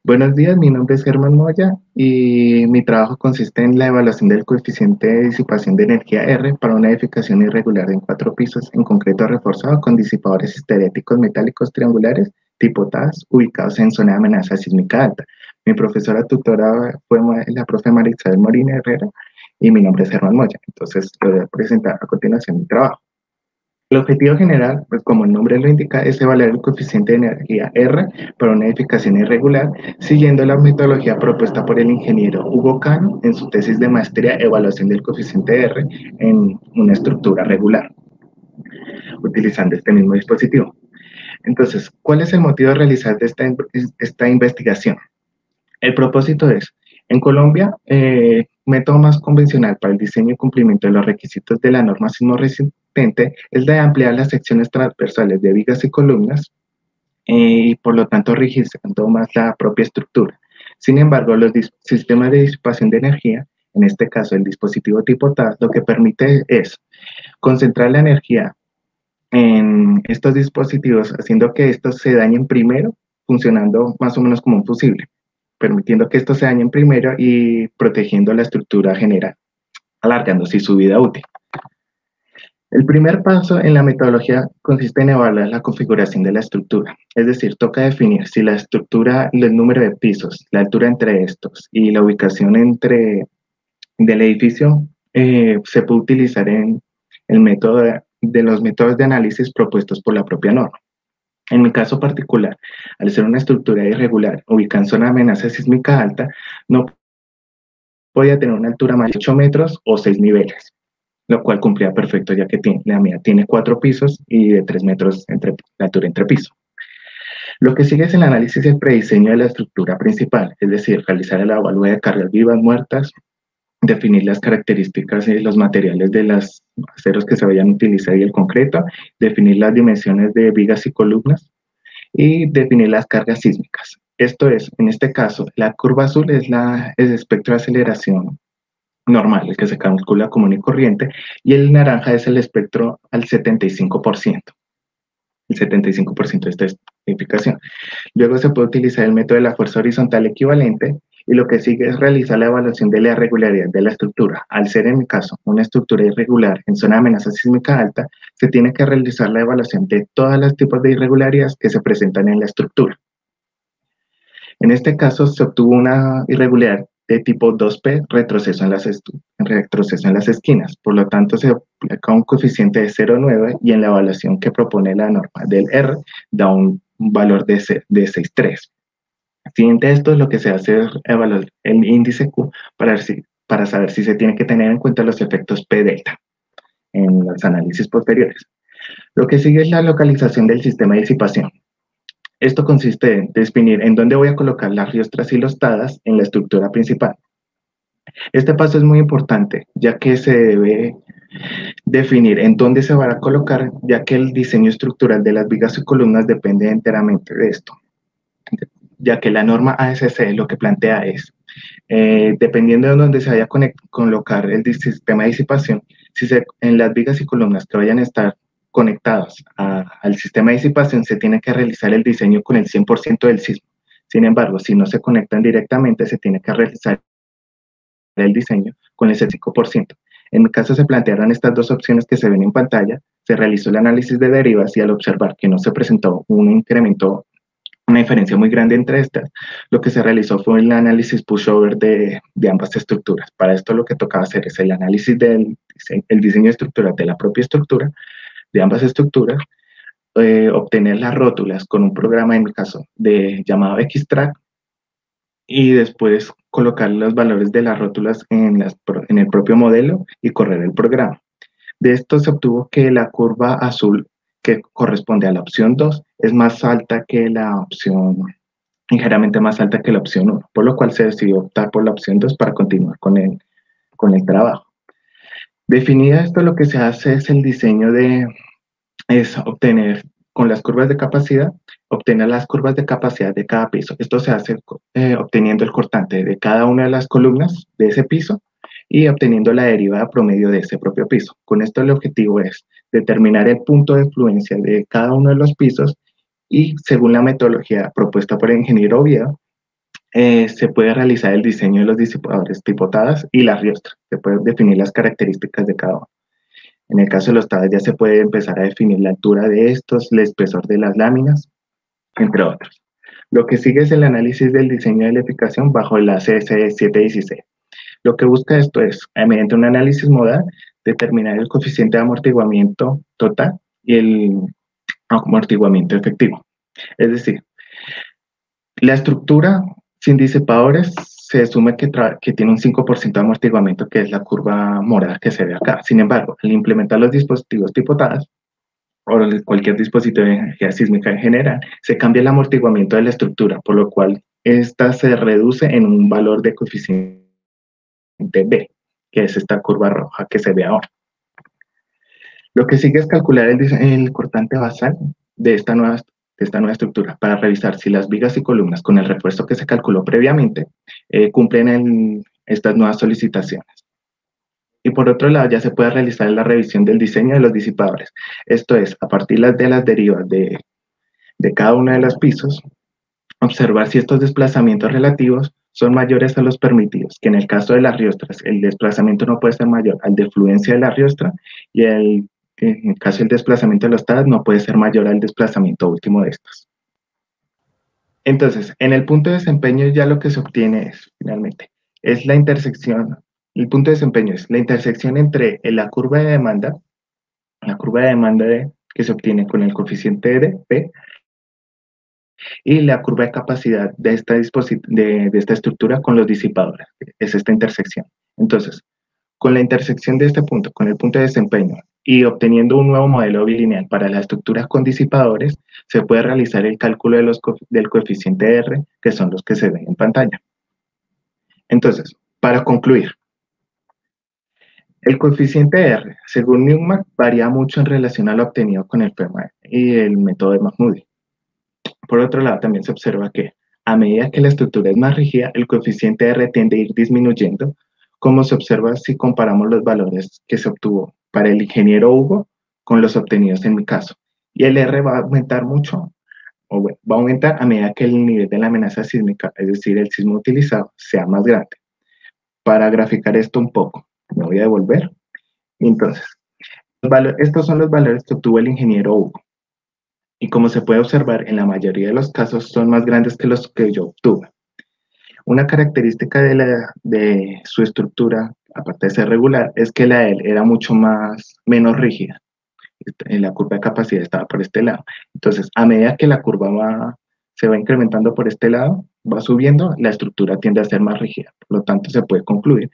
Buenos días, mi nombre es Germán Moya y mi trabajo consiste en la evaluación del coeficiente de disipación de energía R para una edificación irregular en 4 pisos, en concreto reforzado con disipadores histeréticos metálicos triangulares tipo TAS ubicados en zona de amenaza sísmica alta. Mi profesora tutora fue la profe Marisabel Molina Herrera y mi nombre es Germán Moya. Entonces, les voy a presentar a continuación mi trabajo. El objetivo general, pues como el nombre lo indica, es evaluar el coeficiente de energía R para una edificación irregular, siguiendo la metodología propuesta por el ingeniero Hugo Cano en su tesis de maestría Evaluación del coeficiente R en una estructura regular, utilizando este mismo dispositivo. Entonces, ¿cuál es el motivo de realizar esta investigación? El propósito es, en Colombia, método más convencional para el diseño y cumplimiento de los requisitos de la norma sismo resistente es de ampliar las secciones transversales de vigas y columnas y por lo tanto rigidizando más la propia estructura. Sin embargo, los sistemas de disipación de energía, en este caso el dispositivo tipo TAS, lo que permite es concentrar la energía en estos dispositivos, haciendo que estos se dañen primero, funcionando más o menos como un fusible, permitiendo que estos se dañen primero y protegiendo la estructura general, alargando así su vida útil. El primer paso en la metodología consiste en evaluar la configuración de la estructura, es decir, toca definir si la estructura, el número de pisos, la altura entre estos y la ubicación del edificio se puede utilizar en el método de los métodos de análisis propuestos por la propia norma. En mi caso particular, al ser una estructura irregular ubicada en zona de amenaza sísmica alta, no podía tener una altura más de 8 metros o 6 niveles, lo cual cumplía perfecto ya que la mía tiene 4 pisos y de 3 metros la altura entre pisos. Lo que sigue es el análisis y el prediseño de la estructura principal, es decir, realizar el evalúo de cargas vivas, muertas, definir las características y los materiales de los aceros que se vayan a utilizar y el concreto, definir las dimensiones de vigas y columnas y definir las cargas sísmicas. Esto es, en este caso, la curva azul es el espectro de aceleración normal, el que se calcula común y corriente, y el naranja es el espectro al 75%. El 75% de esta edificación. Luego se puede utilizar el método de la fuerza horizontal equivalente y lo que sigue es realizar la evaluación de la irregularidad de la estructura. Al ser, en mi caso, una estructura irregular en zona de amenaza sísmica alta, se tiene que realizar la evaluación de todos los tipos de irregularidades que se presentan en la estructura. En este caso, se obtuvo una irregularidad de tipo 2P, retroceso en las esquinas. Por lo tanto, se aplica un coeficiente de 0,9 y en la evaluación que propone la norma del R da un valor de 6,3. Siguiente a esto, lo que se hace es evaluar el índice Q para saber si se tiene que tener en cuenta los efectos P delta en los análisis posteriores. Lo que sigue es la localización del sistema de disipación. Esto consiste en definir en dónde voy a colocar las riostras y los TADAS en la estructura principal. Este paso es muy importante, ya que se debe definir en dónde se van a colocar, ya que el diseño estructural de las vigas y columnas depende enteramente de esto, ya que la norma ASC lo que plantea es, dependiendo de dónde se vaya a colocar el sistema de disipación, en las vigas y columnas que vayan a estar conectados al sistema de disipación, se tiene que realizar el diseño con el 100% del sismo, Sin embargo, si no se conectan directamente, se tiene que realizar el diseño con el 5%. En mi caso se plantearon estas dos opciones que se ven en pantalla, se realizó el análisis de derivas y al observar que no se presentó un incremento, una diferencia muy grande entre estas, lo que se realizó fue el análisis pushover de ambas estructuras. Para esto lo que tocaba hacer es el análisis del el diseño estructural de la propia estructura, de ambas estructuras, obtener las rótulas con un programa, en mi caso, llamado Xtract, y después colocar los valores de las rótulas en el propio modelo y correr el programa. De esto se obtuvo que la curva azul, que corresponde a la opción 2, es más alta que la opción, ligeramente más alta que la opción 1, por lo cual se decidió optar por la opción 2 para continuar con el trabajo. Definida esto, lo que se hace es el diseño es obtener con las curvas de capacidad, obtener las curvas de capacidad de cada piso. Esto se hace obteniendo el cortante de cada una de las columnas de ese piso y obteniendo la derivada promedio de ese propio piso. Con esto el objetivo es determinar el punto de fluencia de cada uno de los pisos y según la metodología propuesta por el ingeniero Oviedo, se puede realizar el diseño de los disipadores tipo TADAS y la riostra. Se pueden definir las características de cada uno. En el caso de los TADAS ya se puede empezar a definir la altura de estos, el espesor de las láminas, entre otros. Lo que sigue es el análisis del diseño de la edificación bajo la CS 716. Lo que busca esto es, mediante un análisis modal, determinar el coeficiente de amortiguamiento total y el amortiguamiento efectivo. Es decir, la estructura sin disipadores se asume que tiene un 5% de amortiguamiento, que es la curva morada que se ve acá. Sin embargo, al implementar los dispositivos tipo TADAS, o cualquier dispositivo de energía sísmica en general, se cambia el amortiguamiento de la estructura, por lo cual esta se reduce en un valor de coeficiente B, que es esta curva roja que se ve ahora. Lo que sigue es calcular el cortante basal de esta nueva estructura para revisar si las vigas y columnas con el refuerzo que se calculó previamente cumplen estas nuevas solicitaciones. Y por otro lado, ya se puede realizar la revisión del diseño de los disipadores. Esto es, a partir de las derivas de cada uno de los pisos, observar si estos desplazamientos relativos son mayores a los permitidos, que en el caso de las riostras, el desplazamiento no puede ser mayor al de fluencia de la riostra y en el caso del desplazamiento de los TADAS no puede ser mayor al desplazamiento último de estos. Entonces, en el punto de desempeño ya lo que se obtiene es, finalmente, es la intersección. El punto de desempeño es la intersección entre la curva de demanda que se obtiene con el coeficiente de P y la curva de capacidad de esta estructura con los disipadores. Es esta intersección. Entonces, con la intersección de este punto, con el punto de desempeño y obteniendo un nuevo modelo bilineal para las estructuras con disipadores, se puede realizar el cálculo del coeficiente R, que son los que se ven en pantalla. Entonces, para concluir, el coeficiente R, según Newmark, varía mucho en relación a lo obtenido con el FEMA y el método de Mahmoudi. Por otro lado, también se observa que a medida que la estructura es más rígida, el coeficiente R tiende a ir disminuyendo, como se observa si comparamos los valores que se obtuvo para el ingeniero Hugo con los obtenidos en mi caso. Y el R va a aumentar mucho, o bueno, va a aumentar a medida que el nivel de la amenaza sísmica, es decir, el sismo utilizado, sea más grande. Para graficar esto un poco, me voy a devolver. Entonces, estos son los valores que obtuvo el ingeniero Hugo. Y como se puede observar, en la mayoría de los casos son más grandes que los que yo obtuve. Una característica de su estructura, aparte de ser regular, es que la de él era menos rígida. La curva de capacidad estaba por este lado. Entonces, a medida que la curva se va incrementando por este lado, va subiendo, la estructura tiende a ser más rígida. Por lo tanto, se puede concluir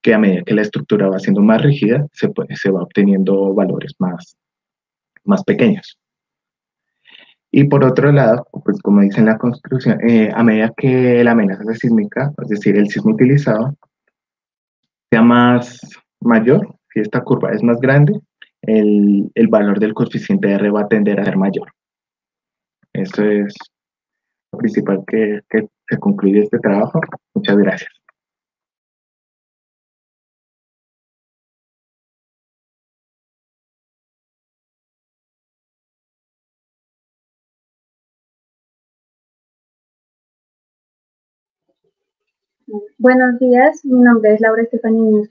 que a medida que la estructura va siendo más rígida, se va obteniendo valores más pequeños. Y por otro lado, pues como dice en la construcción, a medida que la amenaza sísmica, es decir, el sismo utilizado, sea mayor, si esta curva es más grande, el valor del coeficiente R va a tender a ser mayor. Eso es lo principal que se concluye este trabajo. Muchas gracias. Buenos días, mi nombre es Laura Estefanía Núñez.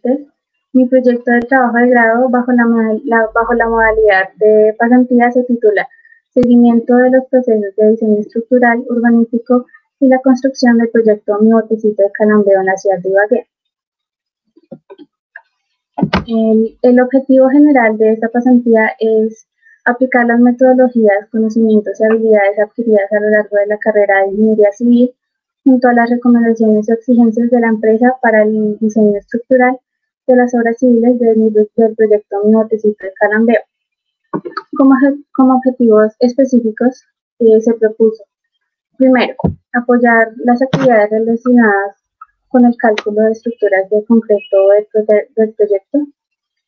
Mi proyecto de trabajo de grado bajo la modalidad de pasantía se titula Seguimiento de los procesos de diseño estructural, urbanístico y la construcción del proyecto Mi Botecito de Calambeo en la ciudad de Ibagué. El objetivo general de esta pasantía es aplicar las metodologías, conocimientos y habilidades adquiridas a lo largo de la carrera de Ingeniería Civil junto a las recomendaciones y exigencias de la empresa para el diseño estructural de las obras civiles del proyecto Mi Botecito de Calambeo. Como objetivos específicos se propuso, primero, apoyar las actividades relacionadas con el cálculo de estructuras de concreto del proyecto.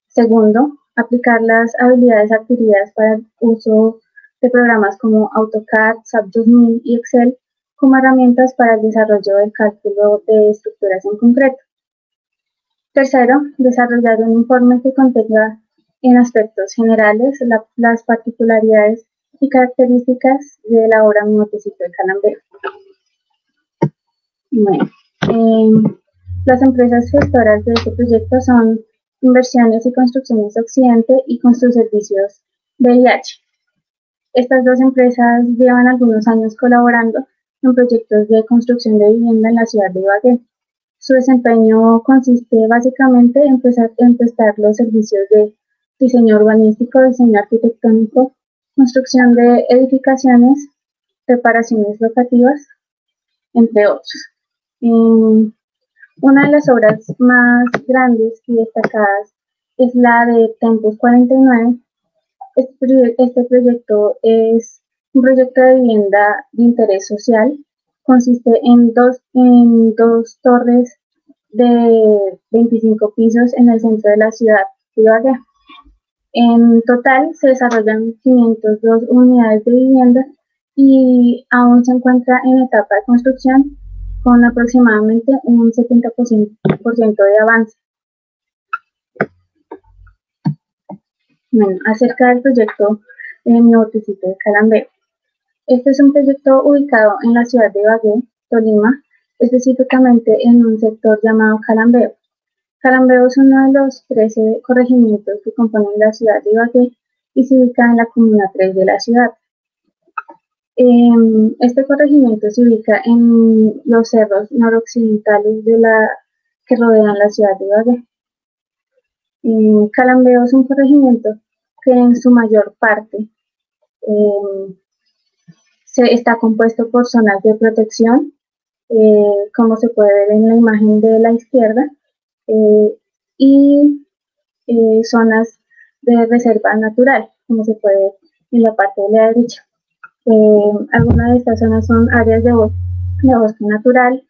Segundo, aplicar las habilidades adquiridas para el uso de programas como AutoCAD, SAP 2000 y Excel como herramientas para el desarrollo del cálculo de estructuras en concreto. Tercero, desarrollar un informe que contenga en aspectos generales las particularidades y características de la obra Mi Botecito de Calambeo. Bueno, las empresas gestoras de este proyecto son Inversiones y Construcciones Occidente y Construservicios VIH. Estas dos empresas llevan algunos años colaborando en proyectos de construcción de vivienda en la ciudad de Ibagué. Su desempeño consiste básicamente en prestar los servicios de diseño urbanístico, diseño arquitectónico, construcción de edificaciones, reparaciones locativas, entre otros. Una de las obras más grandes y destacadas es la de Tempus 49. Este proyecto es un proyecto de vivienda de interés social. Consiste en dos torres de 25 pisos en el centro de la ciudad de Ibagué. En total se desarrollan 502 unidades de vivienda y aún se encuentra en etapa de construcción con aproximadamente un 70% de avance. Bueno, acerca del proyecto Mi Botecito de Calambeo. Este es un proyecto ubicado en la ciudad de Ibagué, Tolima, específicamente en un sector llamado Calambeo. Calambeo es uno de los 13 corregimientos que componen la ciudad de Ibagué y se ubica en la comuna 3 de la ciudad. Este corregimiento se ubica en los cerros noroccidentales que rodean la ciudad de Ibagué. Calambeo es un corregimiento que en su mayor parte está compuesto por zonas de protección, como se puede ver en la imagen de la izquierda, y zonas de reserva natural, como se puede ver en la parte de la derecha. Algunas de estas zonas son áreas de bosque natural,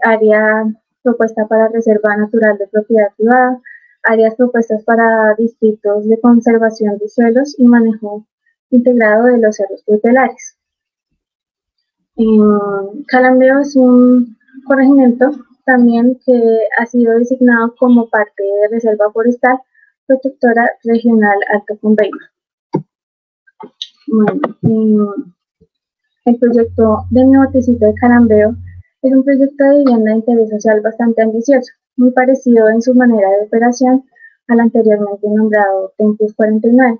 área propuesta para reserva natural de propiedad privada, áreas propuestas para distritos de conservación de suelos y manejo integrado de los cerros tutelares. Calambeo es un corregimiento también que ha sido designado como parte de Reserva Forestal Protectora Regional Alto Convenio. Bueno, el proyecto de Mi Botecito de Calambeo es un proyecto de vivienda de interés social bastante ambicioso, muy parecido en su manera de operación al anteriormente nombrado Tempus 49.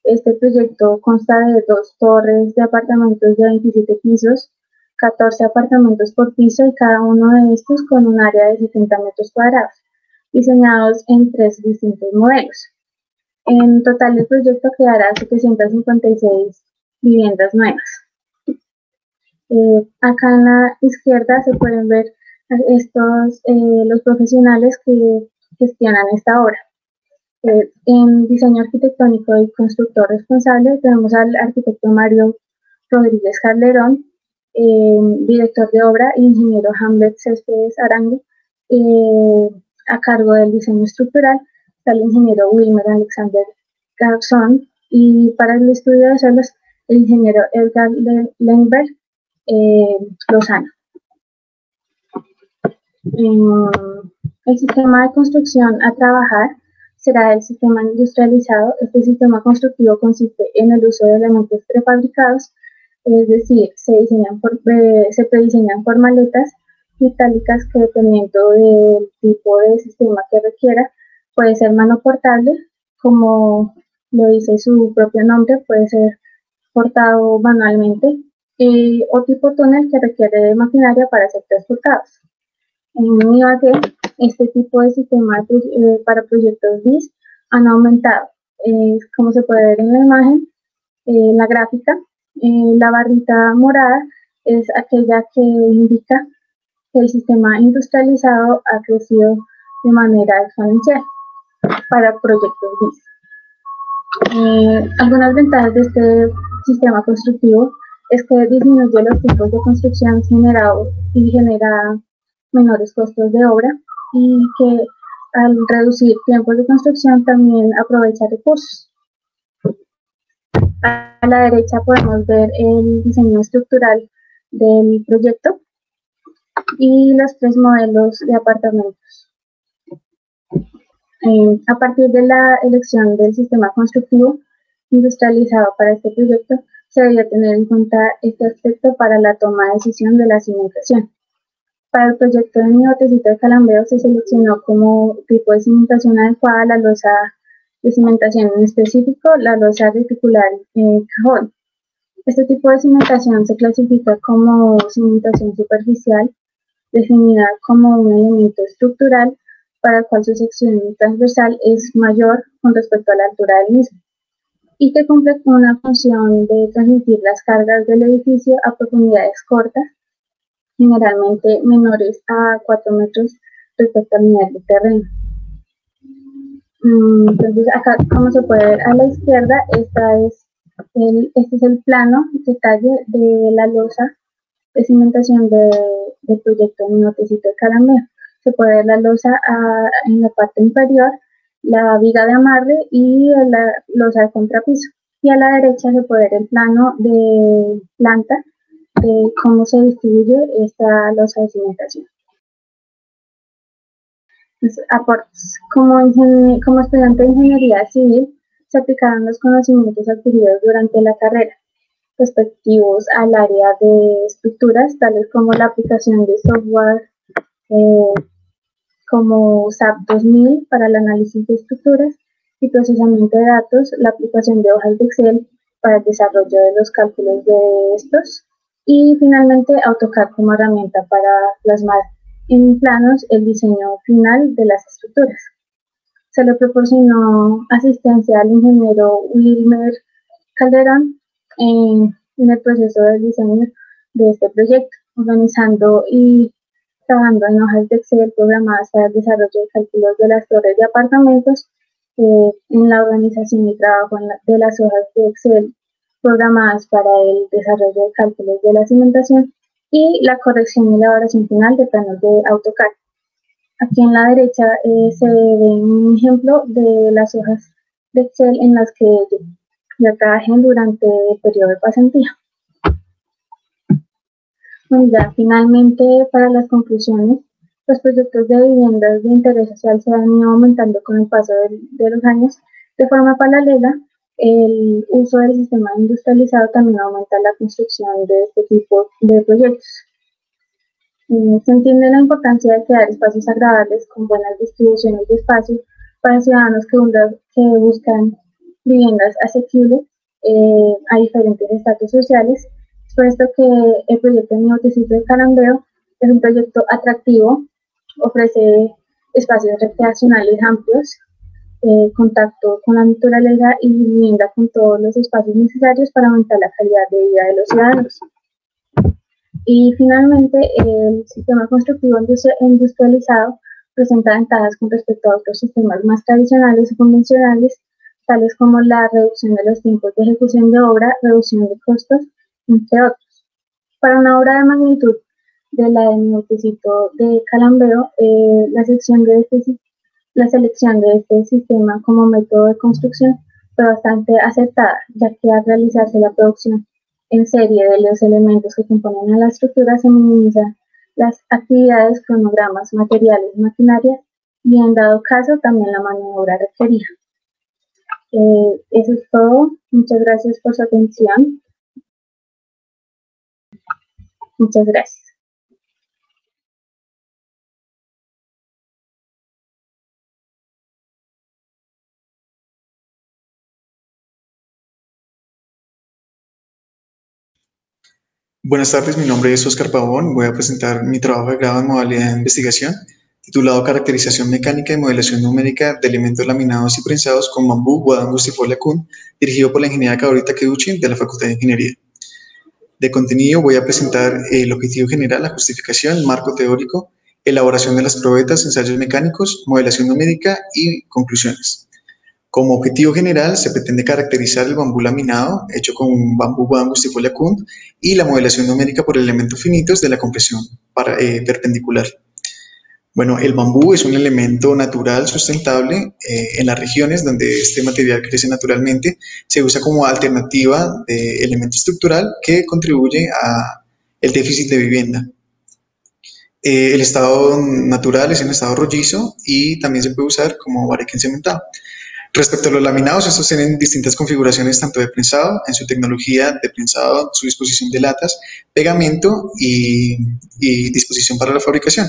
Este proyecto consta de 2 torres de apartamentos de 27 pisos, 14 apartamentos por piso y cada uno de estos con un área de 70 metros cuadrados, diseñados en 3 distintos modelos. En total el proyecto creará 756 viviendas nuevas. Acá en la izquierda se pueden ver los profesionales que gestionan esta obra. En diseño arquitectónico y constructor responsable tenemos al arquitecto Mario Rodríguez Calderón, director de obra, ingeniero Hamlet Céspedes Arango, a cargo del diseño estructural está el ingeniero Wilmer Alexander Garzón, y para el estudio de suelos el ingeniero Edgar Lengberg Lozano. El sistema de construcción a trabajar será el sistema industrializado. Este sistema constructivo consiste en el uso de elementos prefabricados, es decir, se prediseñan por maletas metálicas que, dependiendo del tipo de sistema que requiera, puede ser mano portable, como lo dice su propio nombre, puede ser portado manualmente, o tipo túnel que requiere de maquinaria para ser transportados. En Ibagué, este tipo de sistema para proyectos BIS han aumentado. Como se puede ver en la imagen, la gráfica, la barrita morada es aquella que indica que el sistema industrializado ha crecido de manera exponencial para proyectos BIS. Algunas ventajas de este sistema constructivo es que disminuye los tiempos de construcción generados y genera menores costos de obra, y que al reducir tiempos de construcción también aprovecha recursos. A la derecha podemos ver el diseño estructural del proyecto y los 3 modelos de apartamentos. A partir de la elección del sistema constructivo industrializado para este proyecto, se debe tener en cuenta este aspecto para la toma de decisión de la cimentación. Para el proyecto de mi botecito de Calambeo se seleccionó como tipo de cimentación adecuada la losa de cimentación, en específico la losa reticular cajón. Este tipo de cimentación se clasifica como cimentación superficial, definida como un elemento estructural para el cual su sección transversal es mayor con respecto a la altura del mismo, y que cumple con una función de transmitir las cargas del edificio a profundidades cortas, generalmente menores a 4 metros respecto al nivel del terreno. Entonces, acá, como se puede ver a la izquierda, este es el plano detalle de la losa de cimentación del proyecto de mi botecito de Calambeo. Se puede ver la losa en la parte inferior, la viga de amarre y la losa de contrapiso. Y a la derecha se puede ver el plano de planta de cómo se distribuye esta losa de cimentación. Entonces, aportes. Como estudiante de ingeniería civil, se aplicaron los conocimientos adquiridos durante la carrera, respectivos al área de estructuras, tales como la aplicación de software como SAP 2000 para el análisis de estructuras y procesamiento de datos, la aplicación de hojas de Excel para el desarrollo de los cálculos de estos, y finalmente AutoCAD como herramienta para plasmar en planos el diseño final de las estructuras. Se le proporcionó asistencia al ingeniero Wilmer Calderón en el proceso del diseño de este proyecto, organizando y trabajando en hojas de Excel programadas para el desarrollo de cálculos de las torres de apartamentos, en la organización y trabajo de las hojas de Excel programadas para el desarrollo de cálculos de la cimentación, y la corrección y elaboración final de planos de AutoCAD. Aquí en la derecha se ve un ejemplo de las hojas de Excel en las que yo trabajé durante el periodo de pasantía. Bueno, ya finalmente, para las conclusiones, los proyectos de viviendas de interés social se han ido aumentando con el paso de los años. De forma paralela, el uso del sistema industrializado también aumenta la construcción de este tipo de proyectos. Se entiende la importancia de crear espacios agradables con buenas distribuciones de espacio para ciudadanos que buscan viviendas asequibles a diferentes estatus sociales. Es por esto que el proyecto de mi botecito de Calambeo es un proyecto atractivo, ofrece espacios recreacionales amplios, contacto con la naturaleza y vivienda con todos los espacios necesarios para aumentar la calidad de vida de los ciudadanos. Y finalmente, el sistema constructivo industrializado presenta ventajas con respecto a otros sistemas más tradicionales y convencionales, tales como la reducción de los tiempos de ejecución de obra, reducción de costos, entre otros. Para una obra de magnitud de la de mi botecito de Calambeo, la selección de este sistema como método de construcción fue bastante acertada, ya que al realizarse la producción en serie de los elementos que componen a la estructura se minimizan las actividades, cronogramas, materiales, maquinaria, y en dado caso también la mano de obra requerida. Eso es todo. Muchas gracias por su atención. Muchas gracias. Buenas tardes, mi nombre es Oscar Pavón. Voy a presentar mi trabajo de grado en modalidad de investigación, titulado Caracterización mecánica y modelación numérica de elementos laminados y prensados con bambú, guadán, gustifolia kun, dirigido por la ingeniera Cabrita Keduchin de la Facultad de Ingeniería. De contenido voy a presentar el objetivo general, la justificación, el marco teórico, elaboración de las probetas, ensayos mecánicos, modelación numérica y conclusiones. Como objetivo general, se pretende caracterizar el bambú laminado, hecho con bambú, guadán, gustifolia kun, y la modelación numérica por elementos finitos de la compresión perpendicular. Bueno, el bambú es un elemento natural sustentable en las regiones donde este material crece naturalmente. Se usa como alternativa de elemento estructural que contribuye al déficit de vivienda. El estado natural es un estado rollizo y también se puede usar como bareque encementado. Respecto a los laminados, estos tienen distintas configuraciones tanto de prensado, en su tecnología de prensado, su disposición de latas, pegamento y disposición para la fabricación.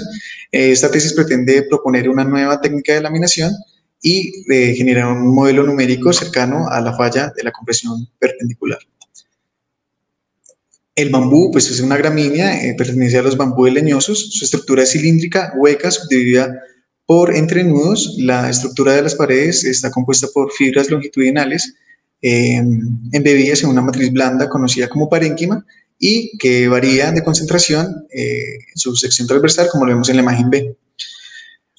Esta tesis pretende proponer una nueva técnica de laminación y generar un modelo numérico cercano a la falla de la compresión perpendicular. El bambú, pues es una gramínea, pertenece a los bambúes leñosos. Su estructura es cilíndrica, hueca, subdividida por entrenudos. La estructura de las paredes está compuesta por fibras longitudinales embebidas en una matriz blanda conocida como parénquima y que varía de concentración en su sección transversal, como lo vemos en la imagen B.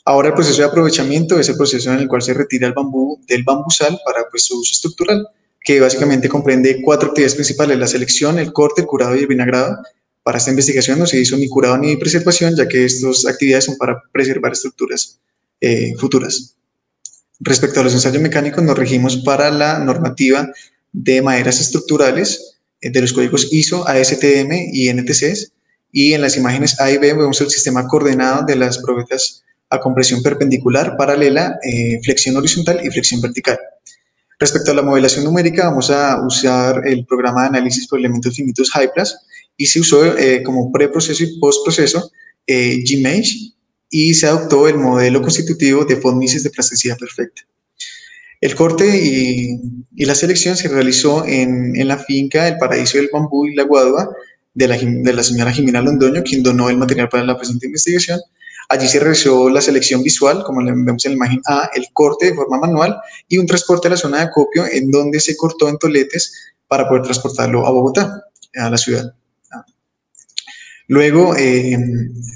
Ahora el proceso de aprovechamiento es el proceso en el cual se retira el bambú del bambusal para pues, su uso estructural, que básicamente comprende 4 actividades principales: la selección, el corte, el curado y el vinagrado. Para esta investigación no se hizo ni curado ni preservación, ya que estas actividades son para preservar estructuras futuras. Respecto a los ensayos mecánicos, nos regimos para la normativa de maderas estructurales de los códigos ISO, ASTM y NTCs, y en las imágenes A y B vemos el sistema coordenado de las probetas a compresión perpendicular, paralela, flexión horizontal y flexión vertical. Respecto a la modelación numérica, vamos a usar el programa de análisis por elementos finitos HyPlas, y se usó como preproceso y postproceso GMesh, y se adoptó el modelo constitutivo de von Mises de plasticidad perfecta. El corte y la selección se realizó en la finca El Paraíso del Bambú y la Guadua de la señora Jimena Londoño, quien donó el material para la presente investigación. Allí se realizó la selección visual, como vemos en la imagen A, el corte de forma manual y un transporte a la zona de acopio, en donde se cortó en toletes para poder transportarlo a Bogotá, a la ciudad. Luego,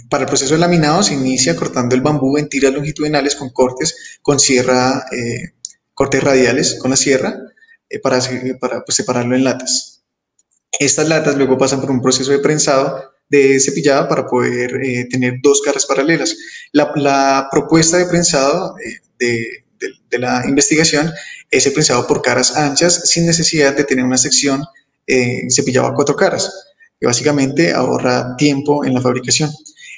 para el proceso de laminado se inicia cortando el bambú en tiras longitudinales con cortes con sierra, cortes radiales con la sierra para pues, separarlo en latas. Estas latas luego pasan por un proceso de prensado, de cepillado, para poder tener 2 caras paralelas. La propuesta de prensado de la investigación es el prensado por caras anchas sin necesidad de tener una sección cepillado a 4 caras, que básicamente ahorra tiempo en la fabricación.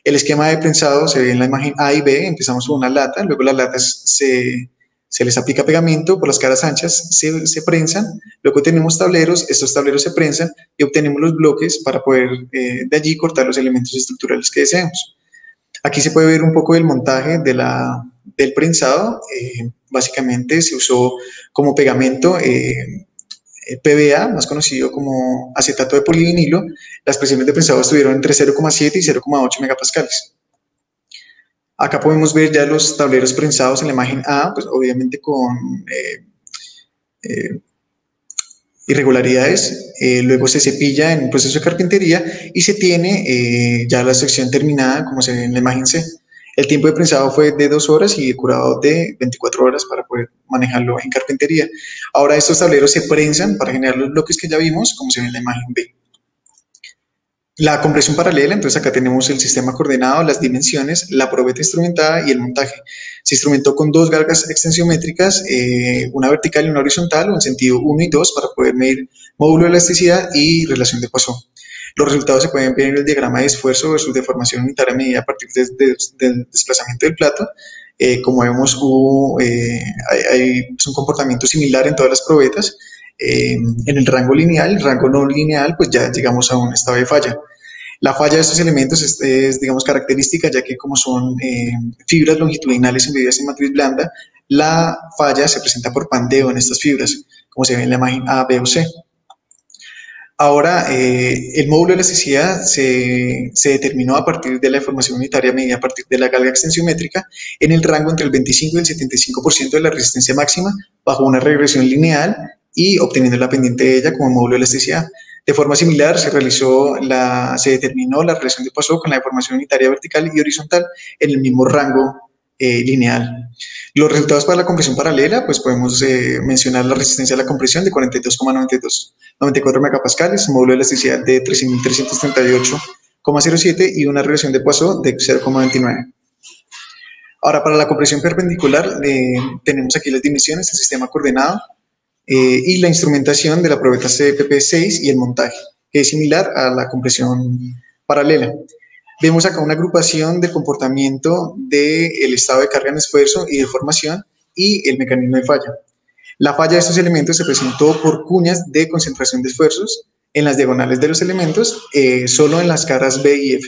El esquema de prensado se ve en la imagen A y B. Empezamos con una lata, luego las latas se les aplica pegamento por las caras anchas, se prensan, luego tenemos tableros, estos tableros se prensan y obtenemos los bloques para poder de allí cortar los elementos estructurales que deseamos. Aquí se puede ver un poco del montaje del prensado. Básicamente se usó como pegamento PVA, más conocido como acetato de polivinilo. Las presiones de prensado estuvieron entre 0,7 y 0,8 megapascales. Acá podemos ver ya los tableros prensados en la imagen A, pues obviamente con irregularidades. Luego se cepilla en un proceso de carpintería y se tiene ya la sección terminada, como se ve en la imagen C. El tiempo de prensado fue de 2 horas y de curado de 24 horas para poder manejarlo en carpintería. Ahora estos tableros se prensan para generar los bloques que ya vimos, como se ve en la imagen B. La compresión paralela, entonces acá tenemos el sistema coordenado, las dimensiones, la probeta instrumentada y el montaje. Se instrumentó con 2 gargas extensiométricas, una vertical y una horizontal, o en sentido 1 y 2, para poder medir módulo de elasticidad y relación de Poisson. Los resultados se pueden ver en el diagrama de esfuerzo versus deformación unitaria medida a partir del desplazamiento del plato. Como vemos, hay un comportamiento similar en todas las probetas. En el rango lineal, el rango no lineal, pues ya llegamos a un estado de falla. La falla de estos elementos es digamos, característica, ya que como son fibras longitudinales embebidas en matriz blanda, la falla se presenta por pandeo en estas fibras, como se ve en la imagen A, B o C. Ahora, el módulo de elasticidad se determinó a partir de la deformación unitaria medida a partir de la carga extensiométrica en el rango entre el 25 y el 75% de la resistencia máxima bajo una regresión lineal y obteniendo la pendiente de ella como módulo de elasticidad. De forma similar, se determinó la relación de Poisson con la deformación unitaria vertical y horizontal en el mismo rango lineal. Los resultados para la compresión paralela, pues podemos mencionar la resistencia a la compresión de 42,94 megapascales, módulo de elasticidad de 13.338,07 y una regresión de Poisson de 0,29. Ahora, para la compresión perpendicular, tenemos aquí las dimensiones del sistema coordenado y la instrumentación de la probeta CPP6 y el montaje, que es similar a la compresión paralela. Vemos acá una agrupación de comportamiento del estado de carga en esfuerzo y deformación y el mecanismo de falla. La falla de estos elementos se presentó por cuñas de concentración de esfuerzos en las diagonales de los elementos, solo en las caras B y F.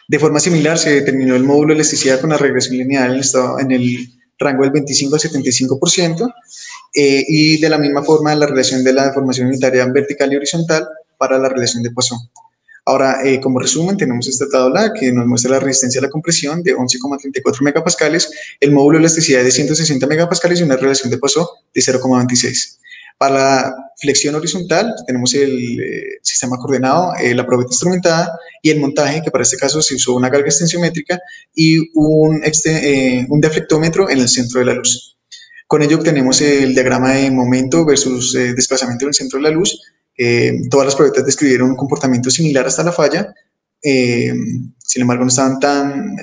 De forma similar, se determinó el módulo de elasticidad con la regresión lineal en el rango del 25 al 75%, y de la misma forma la relación de la deformación unitaria vertical y horizontal para la relación de Poisson. Ahora, como resumen, tenemos esta tabla que nos muestra la resistencia a la compresión de 11,34 megapascales, el módulo de elasticidad de 160 megapascales y una relación de Poisson de 0,26. Para la flexión horizontal tenemos el sistema coordenado, la probeta instrumentada y el montaje, que para este caso se usó una carga extensiométrica y un deflectómetro en el centro de la luz. Con ello obtenemos el diagrama de momento versus desplazamiento en el centro de la luz. Todas las probetas describieron un comportamiento similar hasta la falla, sin embargo no estaban tan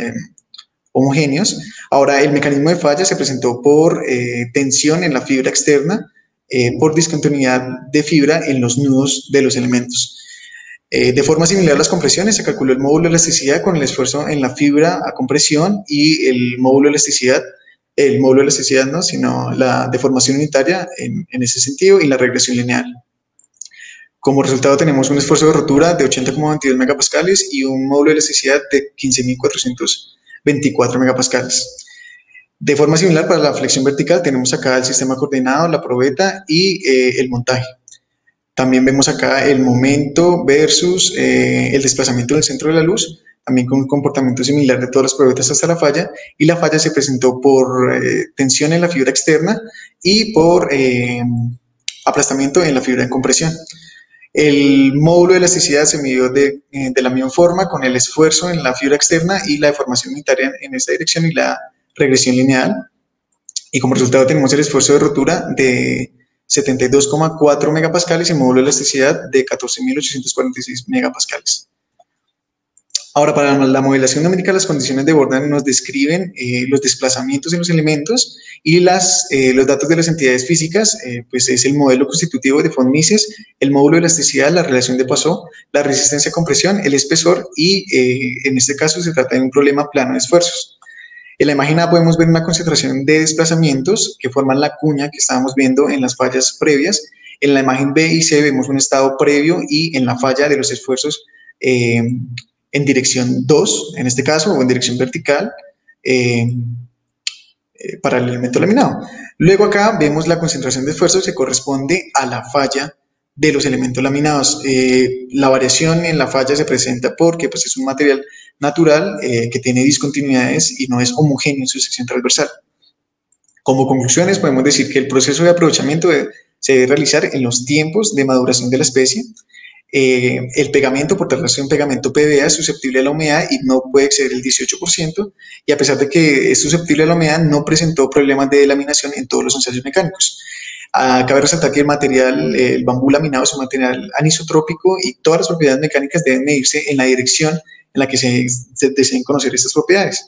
homogéneos. Ahora, el mecanismo de falla se presentó por tensión en la fibra externa, por discontinuidad de fibra en los nudos de los elementos. De forma similar a las compresiones, se calculó el módulo de elasticidad con el esfuerzo en la fibra a compresión y el módulo de elasticidad no, sino la deformación unitaria en ese sentido y la regresión lineal. Como resultado tenemos un esfuerzo de rotura de 80,22 megapascales y un módulo de elasticidad de 15.424 megapascales. De forma similar para la flexión vertical tenemos acá el sistema coordenado, la probeta y el montaje. También vemos acá el momento versus el desplazamiento del centro de la luz, también con un comportamiento similar de todas las probetas hasta la falla, y la falla se presentó por tensión en la fibra externa y por aplastamiento en la fibra de compresión. El módulo de elasticidad se midió de la misma forma, con el esfuerzo en la fibra externa y la deformación unitaria en esta dirección y la regresión lineal. Y como resultado tenemos el esfuerzo de rotura de 72,4 megapascales y el módulo de elasticidad de 14.846 megapascales. Ahora, para la modelación numérica, las condiciones de Bordern nos describen los desplazamientos en los elementos y los datos de las entidades físicas, pues es el modelo constitutivo de von Mises, el módulo de elasticidad, la relación de Poisson, la resistencia a compresión, el espesor y en este caso se trata de un problema plano de esfuerzos. En la imagen A podemos ver una concentración de desplazamientos que forman la cuña que estábamos viendo en las fallas previas. En la imagen B y C vemos un estado previo y en la falla de los esfuerzos en dirección 2, en este caso, o en dirección vertical, para el elemento laminado. Luego acá vemos la concentración de esfuerzos que corresponde a la falla de los elementos laminados. La variación en la falla se presenta porque pues, es un material natural que tiene discontinuidades y no es homogéneo en su sección transversal. Como conclusiones podemos decir que el proceso de aprovechamiento se debe realizar en los tiempos de maduración de la especie. El pegamento, por tratarse de un pegamento PVA, es susceptible a la humedad y no puede exceder el 18%, y a pesar de que es susceptible a la humedad, no presentó problemas de delaminación en todos los ensayos mecánicos. Cabe resaltar que el bambú laminado es un material anisotrópico y todas las propiedades mecánicas deben medirse en la dirección en la que se deseen conocer estas propiedades.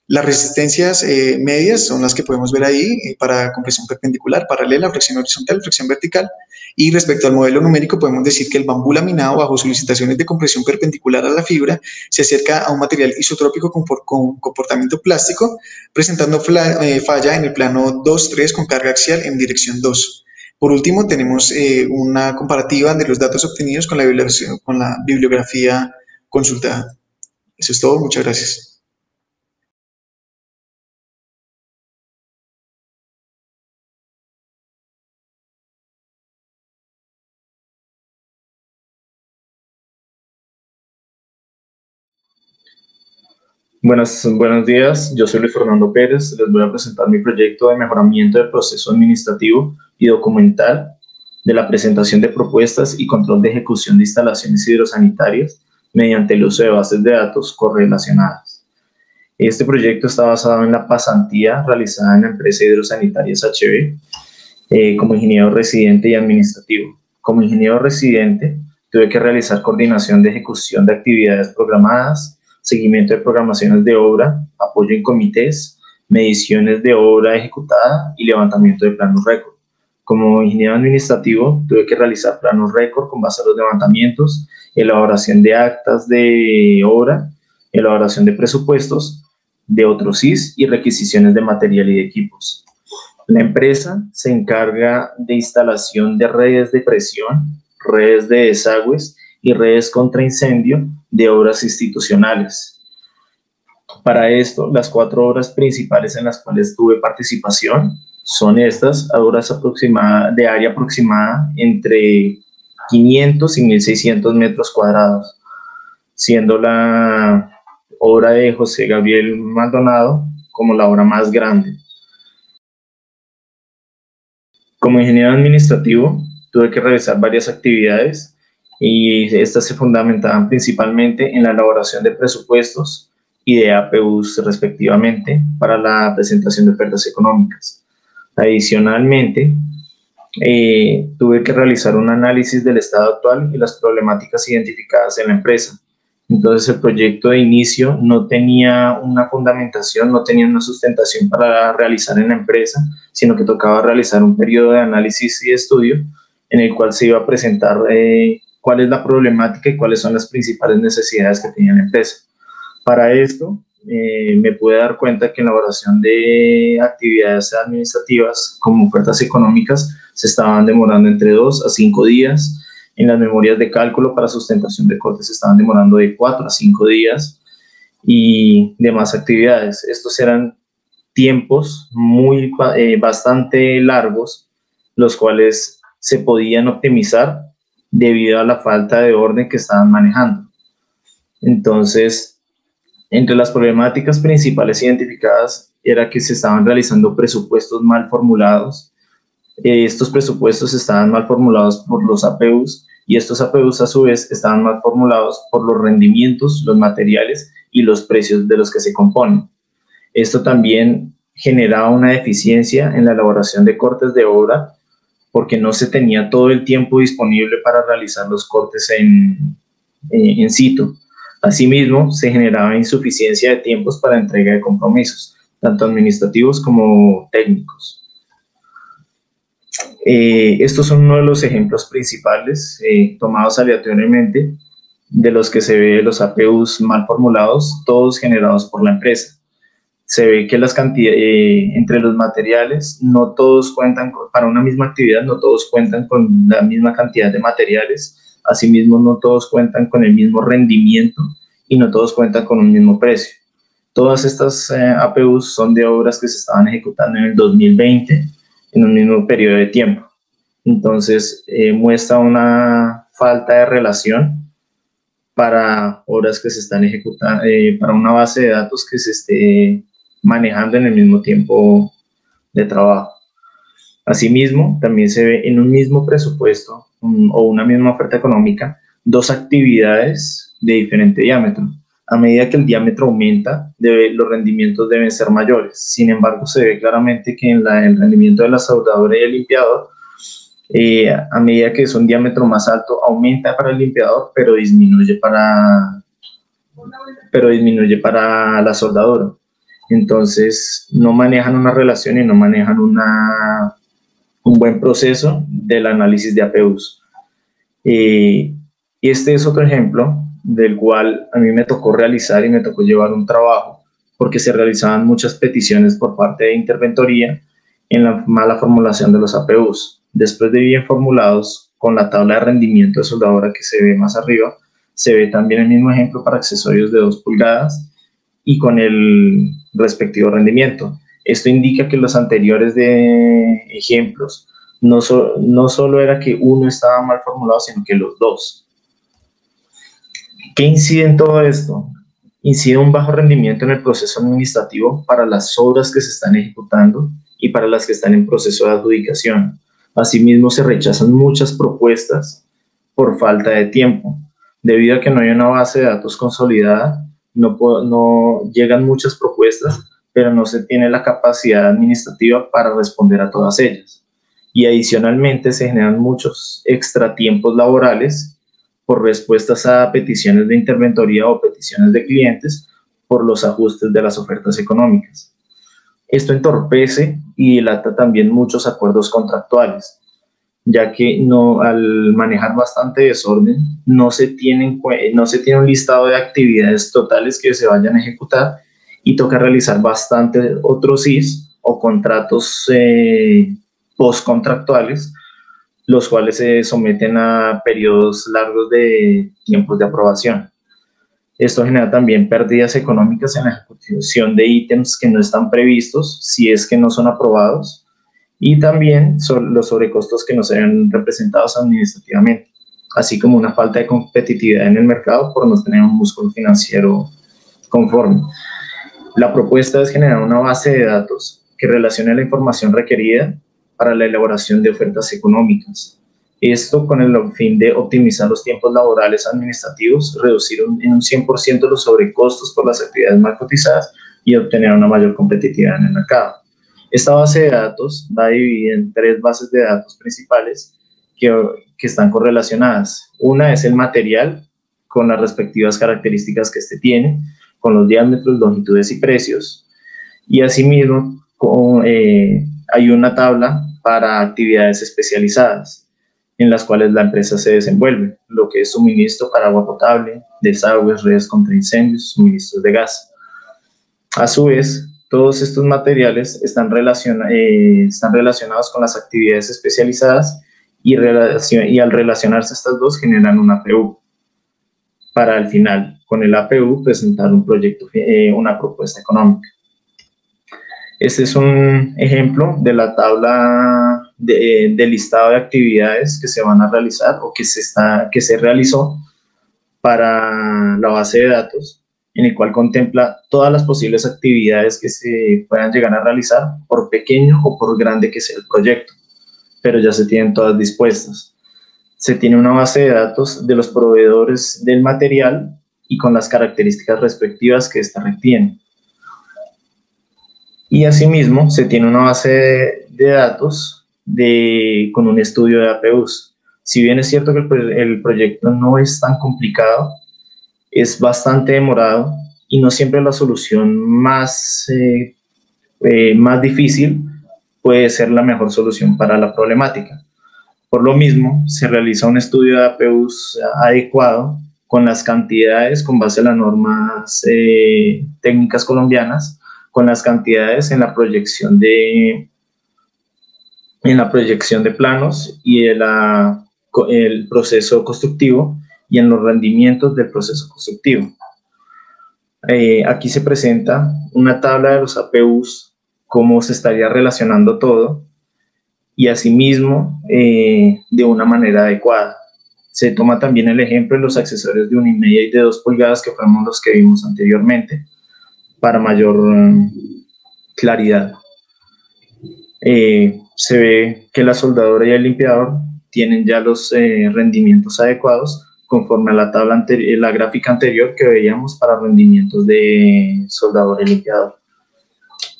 Las resistencias medias son las que podemos ver ahí para compresión perpendicular, paralela, flexión horizontal, flexión vertical. Y respecto al modelo numérico podemos decir que el bambú laminado bajo solicitaciones de compresión perpendicular a la fibra se acerca a un material isotrópico con comportamiento plástico, presentando falla en el plano 2-3 con carga axial en dirección 2. Por último tenemos una comparativa de los datos obtenidos con la bibliografía consultada. Eso es todo, muchas gracias. Buenos días, yo soy Luis Fernando Pérez, les voy a presentar mi proyecto de mejoramiento del proceso administrativo y documental de la presentación de propuestas y control de ejecución de instalaciones hidrosanitarias mediante el uso de bases de datos correlacionadas. Este proyecto está basado en la pasantía realizada en la empresa Hidrosanitarias HB como ingeniero residente y administrativo. Como ingeniero residente, tuve que realizar coordinación de ejecución de actividades programadas, seguimiento de programaciones de obra, apoyo en comités, mediciones de obra ejecutada y levantamiento de planos récord. Como ingeniero administrativo, tuve que realizar planos récord con base a los levantamientos, elaboración de actas de obra, elaboración de presupuestos, de otros SIS y requisiciones de material y de equipos. La empresa se encarga de instalación de redes de presión, redes de desagües y redes contra incendio de obras institucionales. Para esto, las 4 obras principales en las cuales tuve participación son estas, obras de área aproximada entre 500 y 1.600 metros cuadrados, siendo la obra de José Gabriel Maldonado como la obra más grande. Como ingeniero administrativo, tuve que realizar varias actividades y estas se fundamentaban principalmente en la elaboración de presupuestos y de APUs respectivamente para la presentación de ofertas económicas. Adicionalmente, tuve que realizar un análisis del estado actual y las problemáticas identificadas en la empresa. Entonces el proyecto de inicio no tenía una fundamentación, no tenía una sustentación para realizar en la empresa, sino que tocaba realizar un periodo de análisis y estudio en el cual se iba a presentar cuál es la problemática y cuáles son las principales necesidades que tenía la empresa. Para esto, me pude dar cuenta que en la elaboración de actividades administrativas como ofertas económicas se estaban demorando entre 2 a 5 días. En las memorias de cálculo para sustentación de cortes se estaban demorando de 4 a 5 días y demás actividades. Estos eran tiempos bastante largos, los cuales se podían optimizar debido a la falta de orden que estaban manejando. Entonces, entre las problemáticas principales identificadas era que se estaban realizando presupuestos mal formulados. Estos presupuestos estaban mal formulados por los APUs y estos APUs a su vez estaban mal formulados por los rendimientos, los materiales y los precios de los que se componen. Esto también generaba una deficiencia en la elaboración de cortes de obra porque no se tenía todo el tiempo disponible para realizar los cortes en situ. Asimismo, se generaba insuficiencia de tiempos para entrega de compromisos, tanto administrativos como técnicos. Estos son uno de los ejemplos principales tomados aleatoriamente de los que se ve los APUs mal formulados, todos generados por la empresa. Se ve que las cantidades entre los materiales, no todos cuentan para una misma actividad, no todos cuentan con la misma cantidad de materiales, asimismo no todos cuentan con el mismo rendimiento y no todos cuentan con un mismo precio. Todas estas APUs son de obras que se estaban ejecutando en el 2020, en un mismo periodo de tiempo. Entonces, muestra una falta de relación para obras que se están ejecutando, para una base de datos que se esté manejando en el mismo tiempo de trabajo. Asimismo, también se ve en un mismo presupuesto o una misma oferta económica 2 actividades de diferente diámetro. A medida que el diámetro aumenta, los rendimientos deben ser mayores. Sin embargo, se ve claramente que en el rendimiento de la soldadura y el limpiador, a medida que es un diámetro más alto, aumenta para el limpiador, pero disminuye para la soldadura. Entonces, no manejan una relación y no manejan un buen proceso del análisis de APUs. Este es otro ejemplo del cual a mí me tocó realizar y me tocó llevar un trabajo porque se realizaban muchas peticiones por parte de interventoría en la mala formulación de los APUs. Después de bien formulados, con la tabla de rendimiento de soldadura que se ve más arriba, se ve también el mismo ejemplo para accesorios de 2 pulgadas y con el respectivo rendimiento. Esto indica que los anteriores de ejemplos no solo era que uno estaba mal formulado, sino que los 2. ¿Qué incide en todo esto? incide un bajo rendimiento en el proceso administrativo para las obras que se están ejecutando y para las que están en proceso de adjudicación. Asimismo, se rechazan muchas propuestas por falta de tiempo. Debido a que no hay una base de datos consolidada, no llegan muchas propuestas, pero no se tiene la capacidad administrativa para responder a todas ellas. Y adicionalmente se generan muchos extratiempos laborales por respuestas a peticiones de interventoría o peticiones de clientes por los ajustes de las ofertas económicas. Esto entorpece y dilata también muchos acuerdos contractuales, ya que al manejar bastante desorden no se tiene un listado de actividades totales que se vayan a ejecutar y toca realizar bastante otros CIS o contratos postcontractuales, los cuales se someten a periodos largos de tiempos de aprobación. Esto genera también pérdidas económicas en la ejecución de ítems que no están previstos, si es que no son aprobados, y también los sobrecostos que no se ven representados administrativamente, así como una falta de competitividad en el mercado por no tener un músculo financiero conforme. La propuesta es generar una base de datos que relacione la información requerida para la elaboración de ofertas económicas. Esto con el fin de optimizar los tiempos laborales administrativos, reducir en un 100% los sobrecostos por las actividades mal cotizadas y obtener una mayor competitividad en el mercado. Esta base de datos va dividida en 3 bases de datos principales que están correlacionadas. Una es el material, con las respectivas características que este tiene, con los diámetros, longitudes y precios. Y asimismo, hay una tabla para actividades especializadas, en las cuales la empresa se desenvuelve, lo que es suministro para agua potable, desagües, redes contra incendios, suministros de gas. A su vez, todos estos materiales están relacionados con las actividades especializadas y al relacionarse estas dos generan una APU, para al final, con el APU, presentar un proyecto, una propuesta económica. Este es un ejemplo de la tabla de listado de actividades que se van a realizar o que se realizó para la base de datos, en el cual contempla todas las posibles actividades que se puedan llegar a realizar, por pequeño o por grande que sea el proyecto, pero ya se tienen todas dispuestas. Se tiene una base de datos de los proveedores del material y con las características respectivas que ésta requiere. Y asimismo se tiene una base de datos con un estudio de APUs. Si bien es cierto que el proyecto no es tan complicado, es bastante demorado y no siempre la solución más difícil puede ser la mejor solución para la problemática. Por lo mismo, se realiza un estudio de APUs adecuado con las cantidades con base a las normas técnicas colombianas, con las cantidades en la proyección de planos y el proceso constructivo y en los rendimientos del proceso constructivo. Aquí se presenta una tabla de los APUs, cómo se estaría relacionando todo y asimismo de una manera adecuada. Se toma también el ejemplo de los accesorios de 1,5 y de 2 pulgadas que fueron los que vimos anteriormente, para mayor claridad. Se ve que la soldadura y el limpiador tienen ya los rendimientos adecuados conforme a la tabla la gráfica anterior que veíamos para rendimientos de soldadura y limpiador.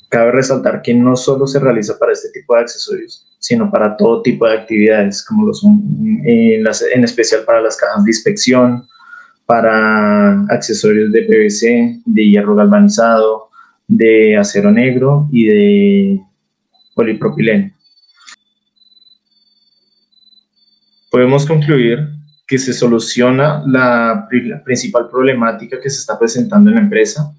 Cabe resaltar que no solo se realiza para este tipo de accesorios, sino para todo tipo de actividades, como lo son en especial para las cajas de inspección, para accesorios de PVC, de hierro galvanizado, de acero negro y de polipropileno. Podemos concluir que se soluciona la principal problemática que se está presentando en la empresa.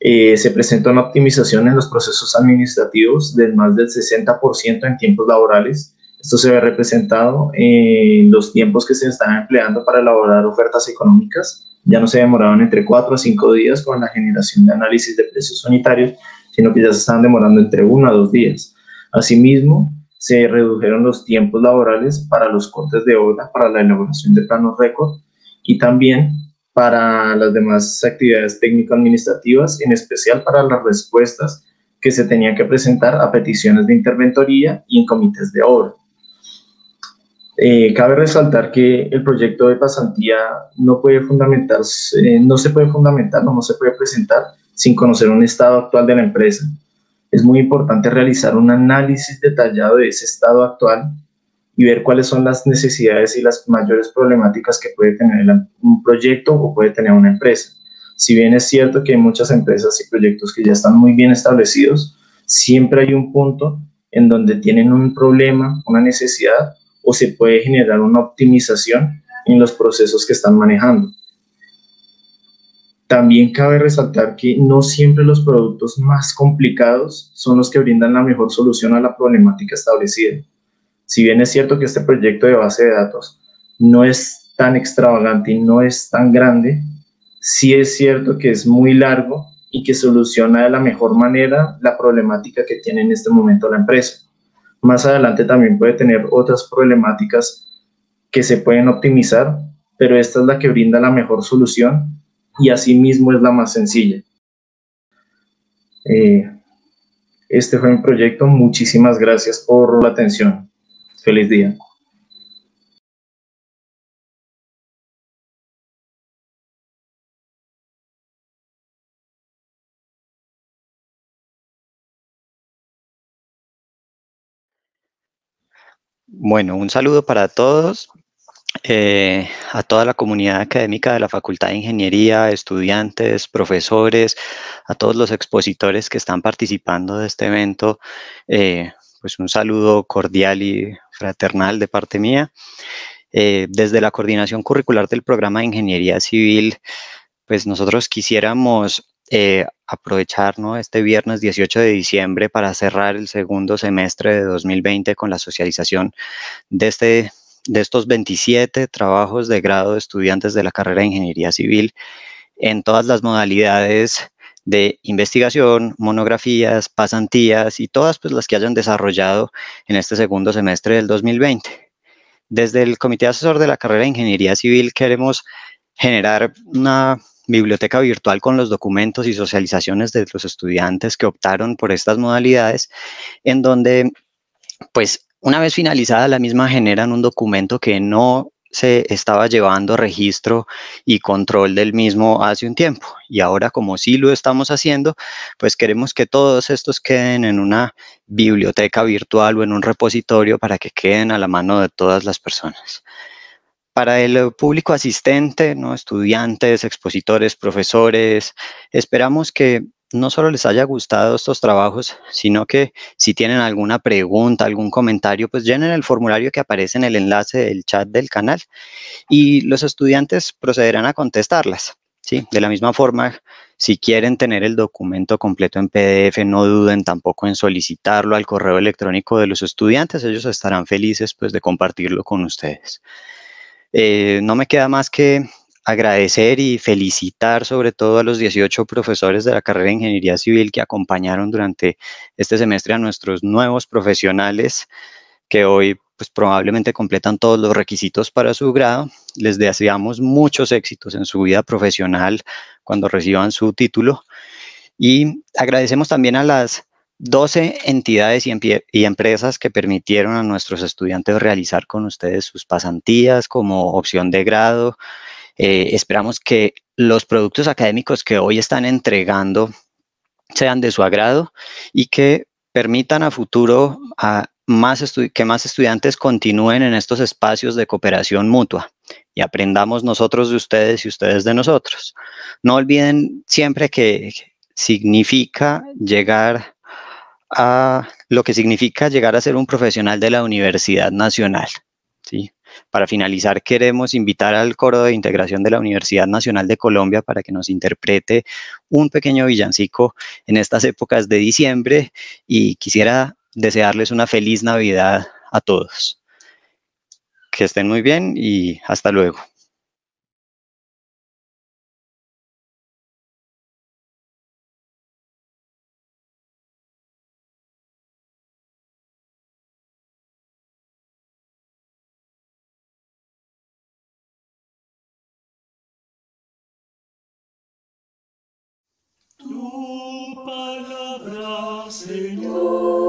Se presenta una optimización en los procesos administrativos del más del 60% en tiempos laborales. Esto se ve representado en los tiempos que se están empleando para elaborar ofertas económicas. Ya no se demoraban entre 4 a 5 días con la generación de análisis de precios unitarios, sino que ya se están demorando entre 1 a 2 días. Asimismo, se redujeron los tiempos laborales para los cortes de obra, para la elaboración de planos récord, y también para las demás actividades técnico-administrativas, en especial para las respuestas que se tenían que presentar a peticiones de interventoría y en comités de obra. Cabe resaltar que el proyecto de pasantía no se puede fundamentar o no se puede presentar sin conocer un estado actual de la empresa. Es muy importante realizar un análisis detallado de ese estado actual y ver cuáles son las necesidades y las mayores problemáticas que puede tener un proyecto o puede tener una empresa. Si bien es cierto que hay muchas empresas y proyectos que ya están muy bien establecidos, siempre hay un punto en donde tienen un problema, una necesidad, o se puede generar una optimización en los procesos que están manejando. También cabe resaltar que no siempre los productos más complicados son los que brindan la mejor solución a la problemática establecida. Si bien es cierto que este proyecto de base de datos no es tan extravagante y no es tan grande, sí es cierto que es muy largo y que soluciona de la mejor manera la problemática que tiene en este momento la empresa. Más adelante también puede tener otras problemáticas que se pueden optimizar, pero esta es la que brinda la mejor solución y asimismo es la más sencilla. Este fue mi proyecto. Muchísimas gracias por la atención. Feliz día. Bueno, un saludo para todos, a toda la comunidad académica de la Facultad de Ingeniería, estudiantes, profesores, a todos los expositores que están participando de este evento, pues un saludo cordial y fraternal de parte mía. Desde la coordinación curricular del programa de Ingeniería Civil, pues nosotros quisiéramos aprovechar, ¿no?, este viernes 18 de diciembre para cerrar el segundo semestre de 2020 con la socialización de estos 27 trabajos de grado de estudiantes de la carrera de Ingeniería Civil en todas las modalidades de investigación, monografías, pasantías y todas pues, las que hayan desarrollado en este segundo semestre del 2020. Desde el Comité Asesor de la carrera de Ingeniería Civil queremos generar una biblioteca virtual con los documentos y socializaciones de los estudiantes que optaron por estas modalidades, en donde, pues, una vez finalizada la misma generan un documento que no se estaba llevando registro y control del mismo hace un tiempo. Y ahora, como sí lo estamos haciendo, pues queremos que todos estos queden en una biblioteca virtual o en un repositorio para que queden a la mano de todas las personas. Para el público asistente, ¿no?, estudiantes, expositores, profesores, esperamos que no solo les haya gustado estos trabajos, sino que si tienen alguna pregunta, algún comentario, pues llenen el formulario que aparece en el enlace del chat del canal y los estudiantes procederán a contestarlas, ¿sí? De la misma forma, si quieren tener el documento completo en PDF, no duden tampoco en solicitarlo al correo electrónico de los estudiantes, ellos estarán felices pues de compartirlo con ustedes. No me queda más que agradecer y felicitar sobre todo a los 18 profesores de la carrera de Ingeniería Civil que acompañaron durante este semestre a nuestros nuevos profesionales que hoy pues probablemente completan todos los requisitos para su grado. Les deseamos muchos éxitos en su vida profesional cuando reciban su título y agradecemos también a las 12 entidades y empresas que permitieron a nuestros estudiantes realizar con ustedes sus pasantías como opción de grado. Esperamos que los productos académicos que hoy están entregando sean de su agrado y que permitan a futuro que más estudiantes continúen en estos espacios de cooperación mutua y aprendamos nosotros de ustedes y ustedes de nosotros. No olviden siempre que significa llegar a lo que significa llegar a ser un profesional de la Universidad Nacional, ¿sí? Para finalizar, queremos invitar al coro de integración de la Universidad Nacional de Colombia para que nos interprete un pequeño villancico en estas épocas de diciembre y quisiera desearles una feliz Navidad a todos. Que estén muy bien y hasta luego. Tu palabra, Señor.